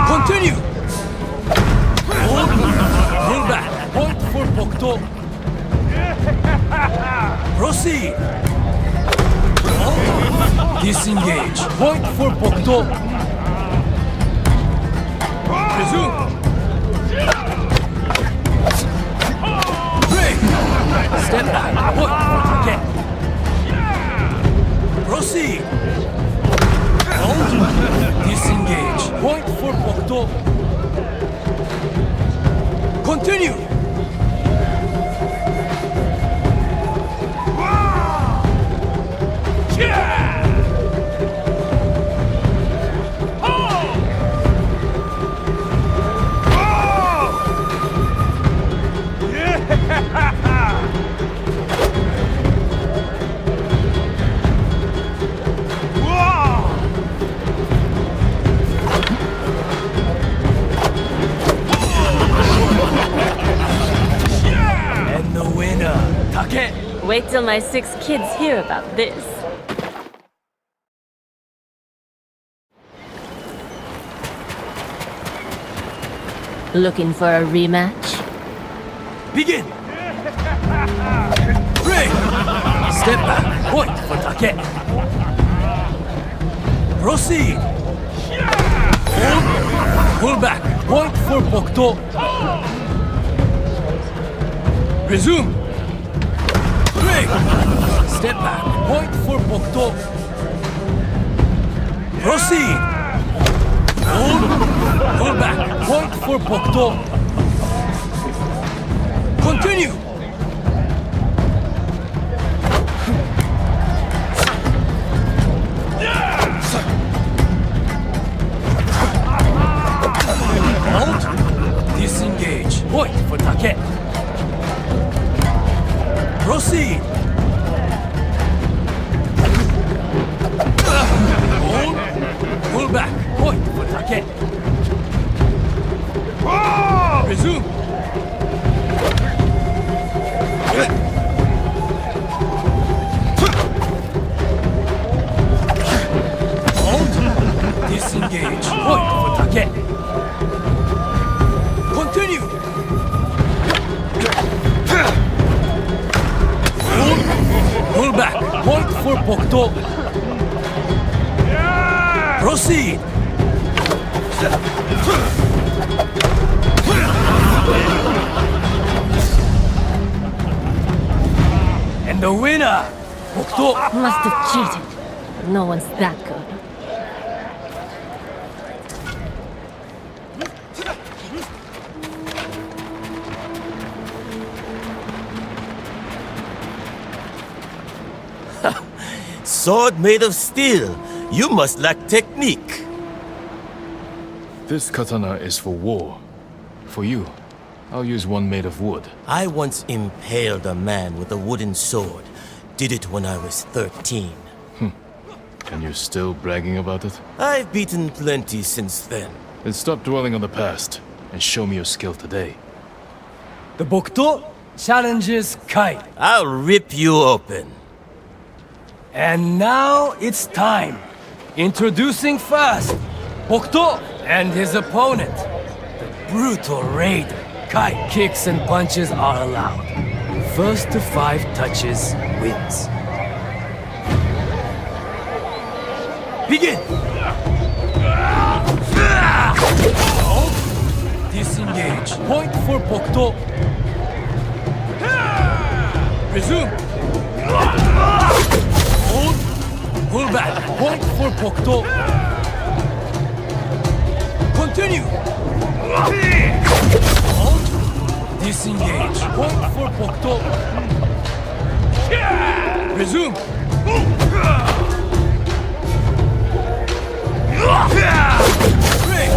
[SPEAKER 14] Continue. Hold. Pull back. Point for Bokto. Proceed. Hold. Disengage. Point for Bokto. Resume. Break. Step back. Point for Take. Proceed. Hold. Disengage. Point for Bokto. Continue. And the winner, Take.
[SPEAKER 15] Wait till my 6 kids hear about this. Looking for a rematch?
[SPEAKER 14] Begin! Break! Step back. Point for Take. Proceed. Hold. Pull back. Point for Bokto. Resume. Break. Step back. Point for Bokto. Proceed. Hold. Pull back. Point for Bokto. Continue. Hold. Disengage. Point for Take. Proceed. Hold. Pull back. Point for Take. Resume. Hold. Disengage. Point for Take. Continue. Hold. Pull back. Point for Bokto. Proceed. And the winner, Bokto.
[SPEAKER 15] Must have cheated. No one's that good.
[SPEAKER 12] Sword made of steel. You must lack technique.
[SPEAKER 2] This katana is for war. For you, I'll use one made of wood.
[SPEAKER 12] I once impaled a man with a wooden sword. Did it when I was 13.
[SPEAKER 2] And you're still bragging about it?
[SPEAKER 12] I've beaten plenty since then.
[SPEAKER 2] Then stop dwelling on the past and show me your skill today.
[SPEAKER 14] The Bokto challenges Kai.
[SPEAKER 12] I'll rip you open.
[SPEAKER 14] And now it's time. Introducing first, Bokto and his opponent, the brutal raider. Kite kicks and punches are allowed. First to 5 touches wins. Begin! Disengage. Point for Bokto. Resume. Hold. Pull back. Point for Bokto. Continue. Hold. Disengage. Point for Bokto. Resume. Break.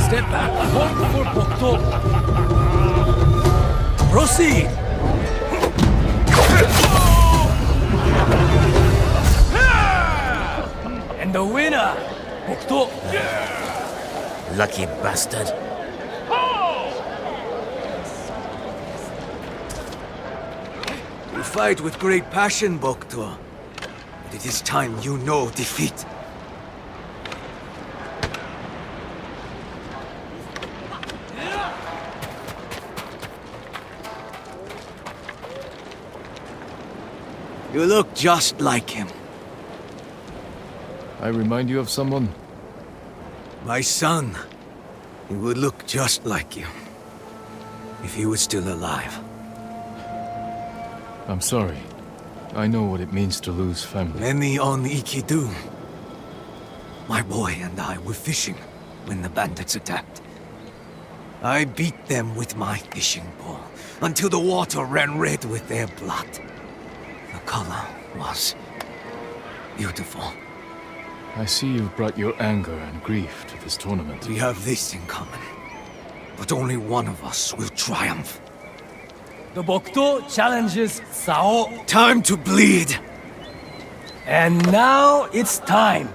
[SPEAKER 14] Step back. Point for Bokto. Proceed. And the winner, Bokto.
[SPEAKER 12] Lucky bastard.
[SPEAKER 16] You fight with great passion, Bokto. But it is time you know defeat. You look just like him.
[SPEAKER 2] I remind you of someone?
[SPEAKER 16] My son. He would look just like you. If he was still alive.
[SPEAKER 2] I'm sorry. I know what it means to lose family.
[SPEAKER 16] Many on Ikidu. My boy and I were fishing when the bandits attacked. I beat them with my fishing pole until the water ran red with their blood. The color was beautiful.
[SPEAKER 2] I see you've brought your anger and grief to this tournament.
[SPEAKER 16] We have this in common. But only one of us will triumph.
[SPEAKER 14] The Bokto challenges Sao.
[SPEAKER 16] Time to bleed!
[SPEAKER 14] And now it's time.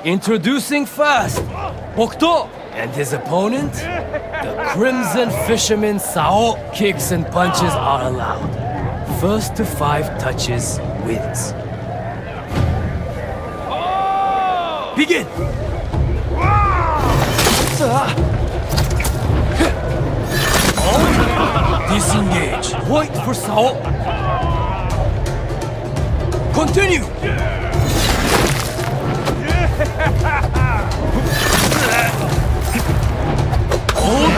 [SPEAKER 14] Introducing first, Bokto and his opponent, the Crimson Fisherman Sao. Kicks and punches are allowed. First to 5 touches wins. Begin! Disengage. Point for Sao. Continue! Hold.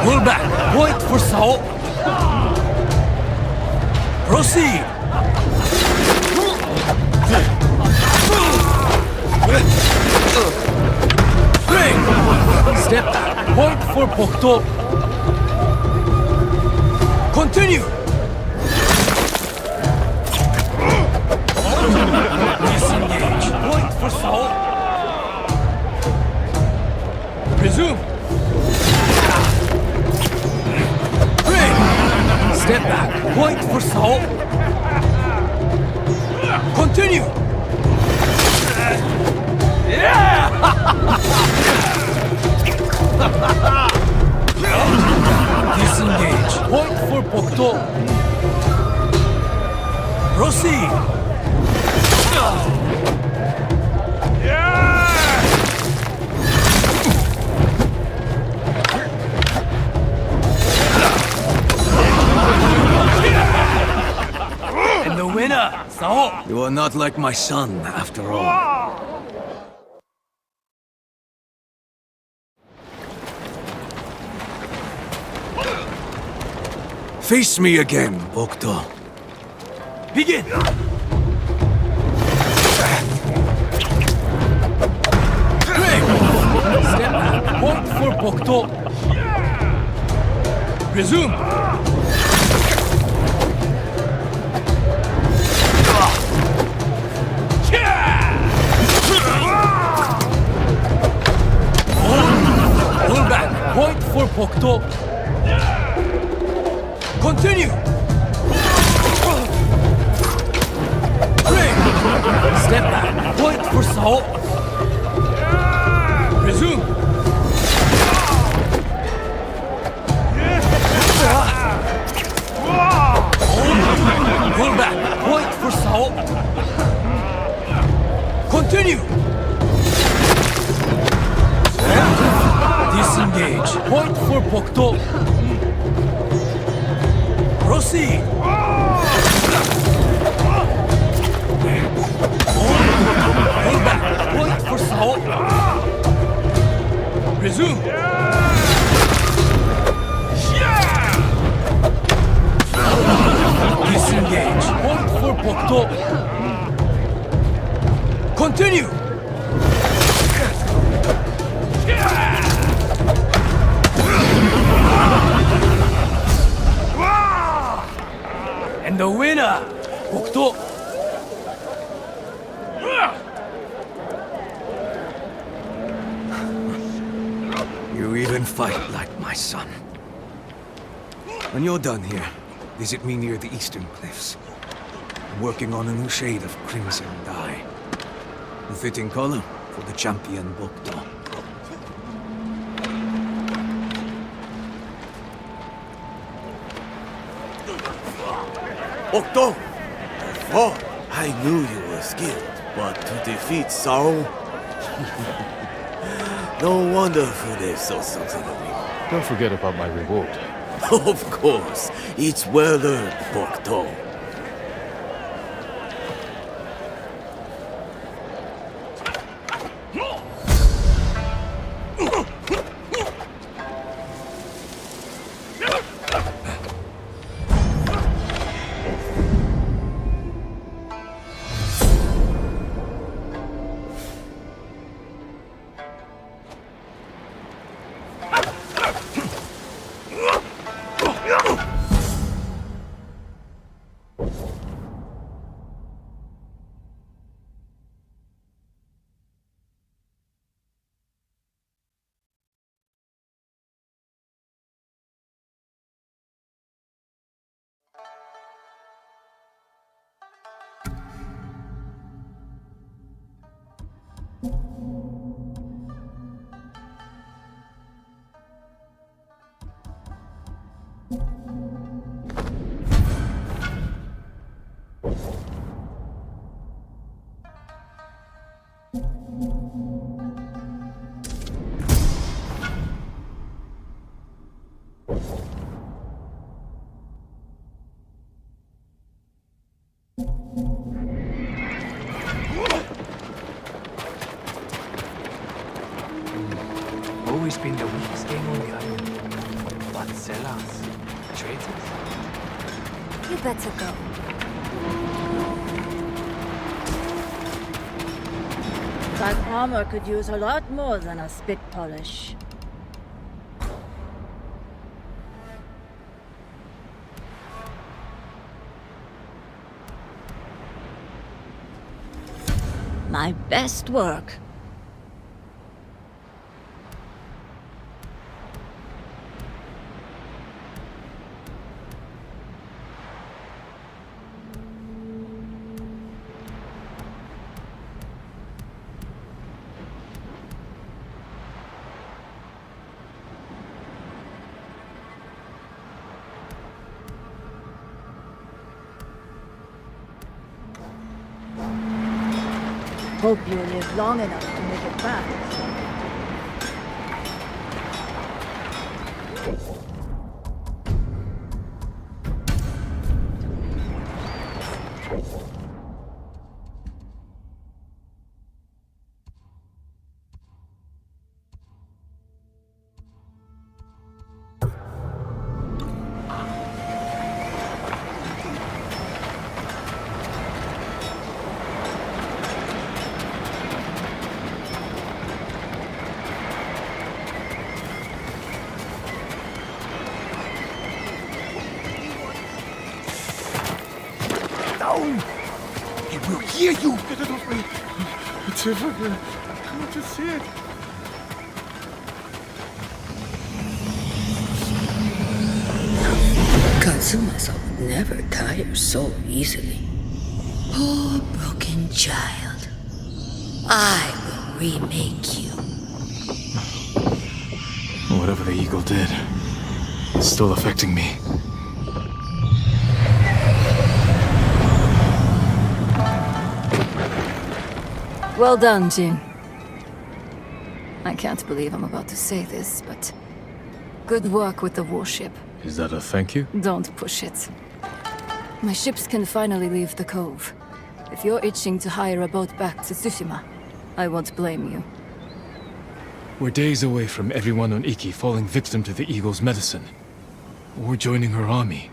[SPEAKER 14] Pull back. Point for Sao. Proceed. Swing. Step back. Point for Bokto. Continue. Disengage. Point for Sao. Resume. Swing. Step back. Point for Sao. Continue. Yeah! Disengage. Point for Bokto. Proceed. And the winner, Sao.
[SPEAKER 16] You are not like my son, after all. Face me again, Bokto.
[SPEAKER 14] Begin! Step back. Point for Bokto. Resume. Pull back. Point for Bokto. Continue! Ring! Step back. Point for Sao. Resume. Pull back. Point for Sao. Continue! Disengage. Disengage. Point for Pokto. Proceed. Hold back. Point for Sao. Resume. Disengage. Point for Pokto. Continue. And the winner, Pokto.
[SPEAKER 16] You even fight like my son. When you're done here, visit me near the eastern cliffs. I'm working on a new shade of crimson dye. A fitting color for the champion Bokto.
[SPEAKER 4] Okto! Oh, I knew you were skilled, but to defeat Sao? No wonder Fude saw something in me.
[SPEAKER 2] Don't forget about my reward.
[SPEAKER 4] Of course, it's well earned, Bokto.
[SPEAKER 13] Always been the weakest game on the island. But sellers, traitors.
[SPEAKER 6] You better go.
[SPEAKER 10] That armor could use a lot more than a spit polish. My best work. Hope you live long enough to make it back.
[SPEAKER 13] It will hear you! Get it off me! It's everywhere. I want to see it.
[SPEAKER 3] Katsumasa would never tire so easily. Poor broken child. I will remake you.
[SPEAKER 2] Whatever the eagle did, it's still affecting me.
[SPEAKER 6] Well done, Jin. I can't believe I'm about to say this, but Good work with the warship.
[SPEAKER 2] Is that a thank you?
[SPEAKER 6] Don't push it. My ships can finally leave the cove. If you're itching to hire a boat back to Tsushima, I won't blame you.
[SPEAKER 2] We're days away from everyone on Iki falling victim to the Eagle's medicine. Or joining her army.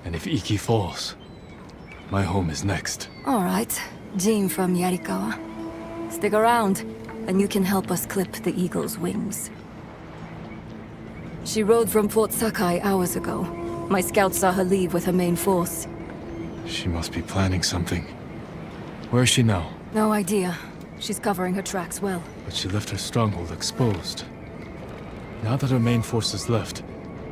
[SPEAKER 2] And if Iki falls, my home is next.
[SPEAKER 6] All right, Jean from Yarikawa. Stick around, and you can help us clip the Eagle's wings. She rode from Fort Sakai hours ago. My scouts saw her leave with her main force.
[SPEAKER 2] She must be planning something. Where is she now?
[SPEAKER 6] No idea. She's covering her tracks well.
[SPEAKER 2] But she left her stronghold exposed. Now that her main force is left,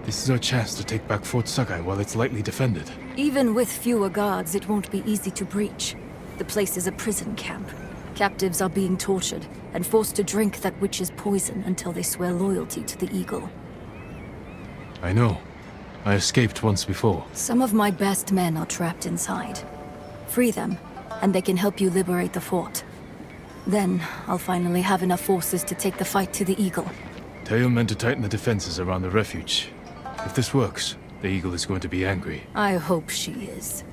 [SPEAKER 2] this is our chance to take back Fort Sakai while it's lightly defended.
[SPEAKER 6] Even with fewer guards, it won't be easy to breach. The place is a prison camp. Captives are being tortured and forced to drink that witch's poison until they swear loyalty to the Eagle.
[SPEAKER 2] I know. I escaped once before.
[SPEAKER 6] Some of my best men are trapped inside. Free them, and they can help you liberate the fort. Then, I'll finally have enough forces to take the fight to the Eagle.
[SPEAKER 2] Tell your men to tighten the defenses around the refuge. If this works, the Eagle is going to be angry.
[SPEAKER 6] I hope she is.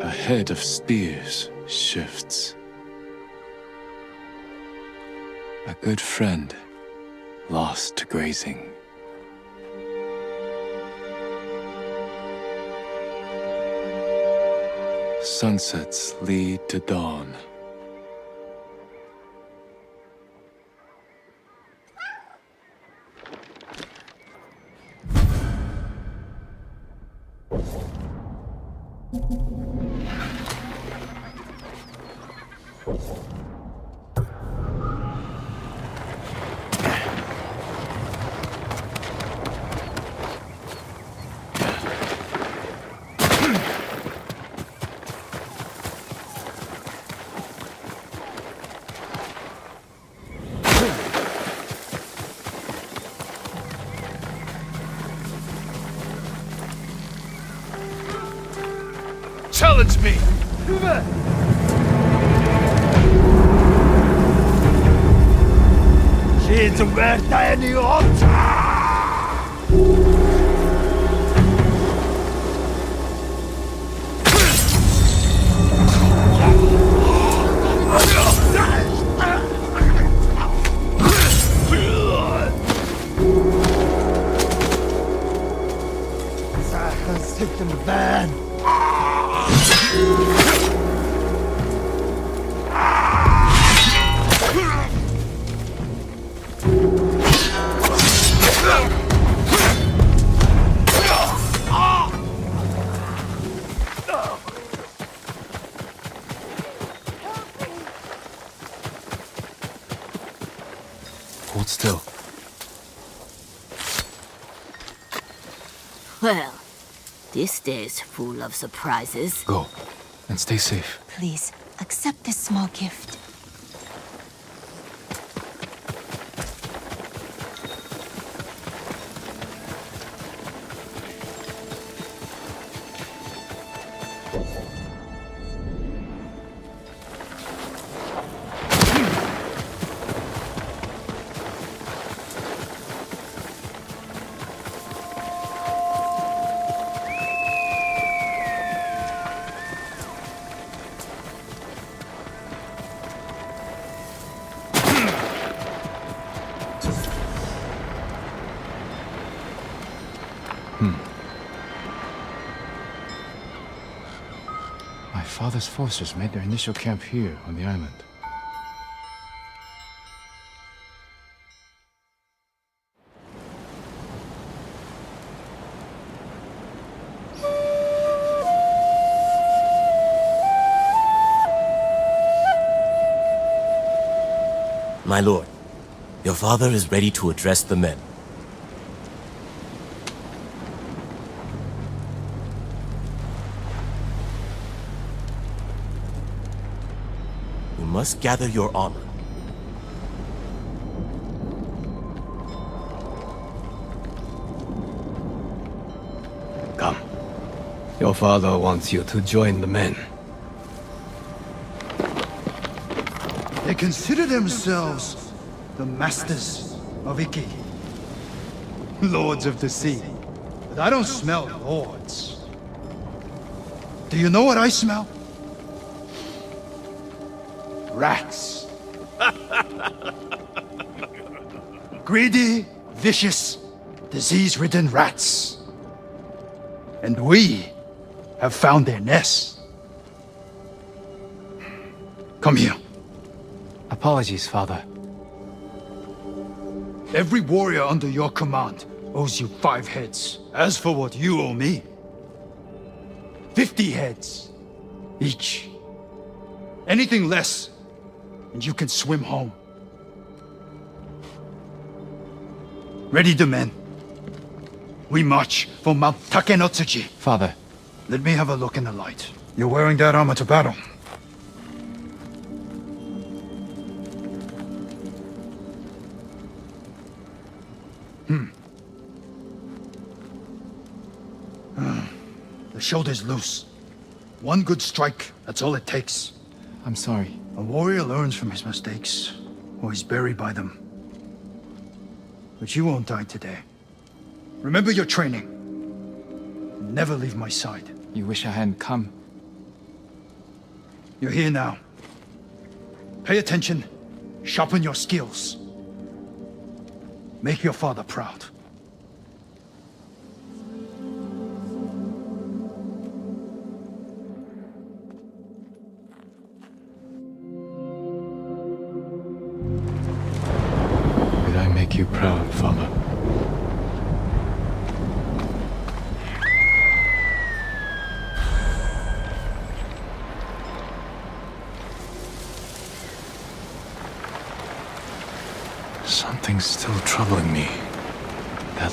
[SPEAKER 2] A head of spears shifts. A good friend lost to grazing. Sunsets lead to dawn.
[SPEAKER 5] Challenge me!
[SPEAKER 8] Siit vertäni Sähän sitten vään.
[SPEAKER 2] Hold still.
[SPEAKER 10] Well, This day's full of surprises.
[SPEAKER 2] Go, and stay safe.
[SPEAKER 17] Please, accept this small gift.
[SPEAKER 11] My father's forces made their initial camp here on the island.
[SPEAKER 12] My lord, your father is ready to address the men. You must gather your armor.
[SPEAKER 16] Come. Your father wants you to join the men.
[SPEAKER 7] They consider themselves the masters of Iki, lords of the sea. But I don't smell lords. Do you know what I smell? Rats. Greedy, vicious, disease-ridden rats. And we have found their nests. Come here.
[SPEAKER 11] Apologies, Father.
[SPEAKER 7] Every warrior under your command owes you 5 heads. As for what you owe me, 50 heads each. Anything less, and you can swim home. Ready the men. We march for Mount Takenotsuchi.
[SPEAKER 11] Father.
[SPEAKER 7] Let me have a look in the light. You're wearing that armor to battle. The shoulder's loose. One good strike, that's all it takes.
[SPEAKER 11] I'm sorry.
[SPEAKER 7] A warrior learns from his mistakes, or he's buried by them. But you won't die today. Remember your training. Never leave my side.
[SPEAKER 11] You wish I hadn't come?
[SPEAKER 7] You're here now. Pay attention. Sharpen your skills. Make your father proud.
[SPEAKER 2] Did I make you proud, Father? Something's still troubling me. That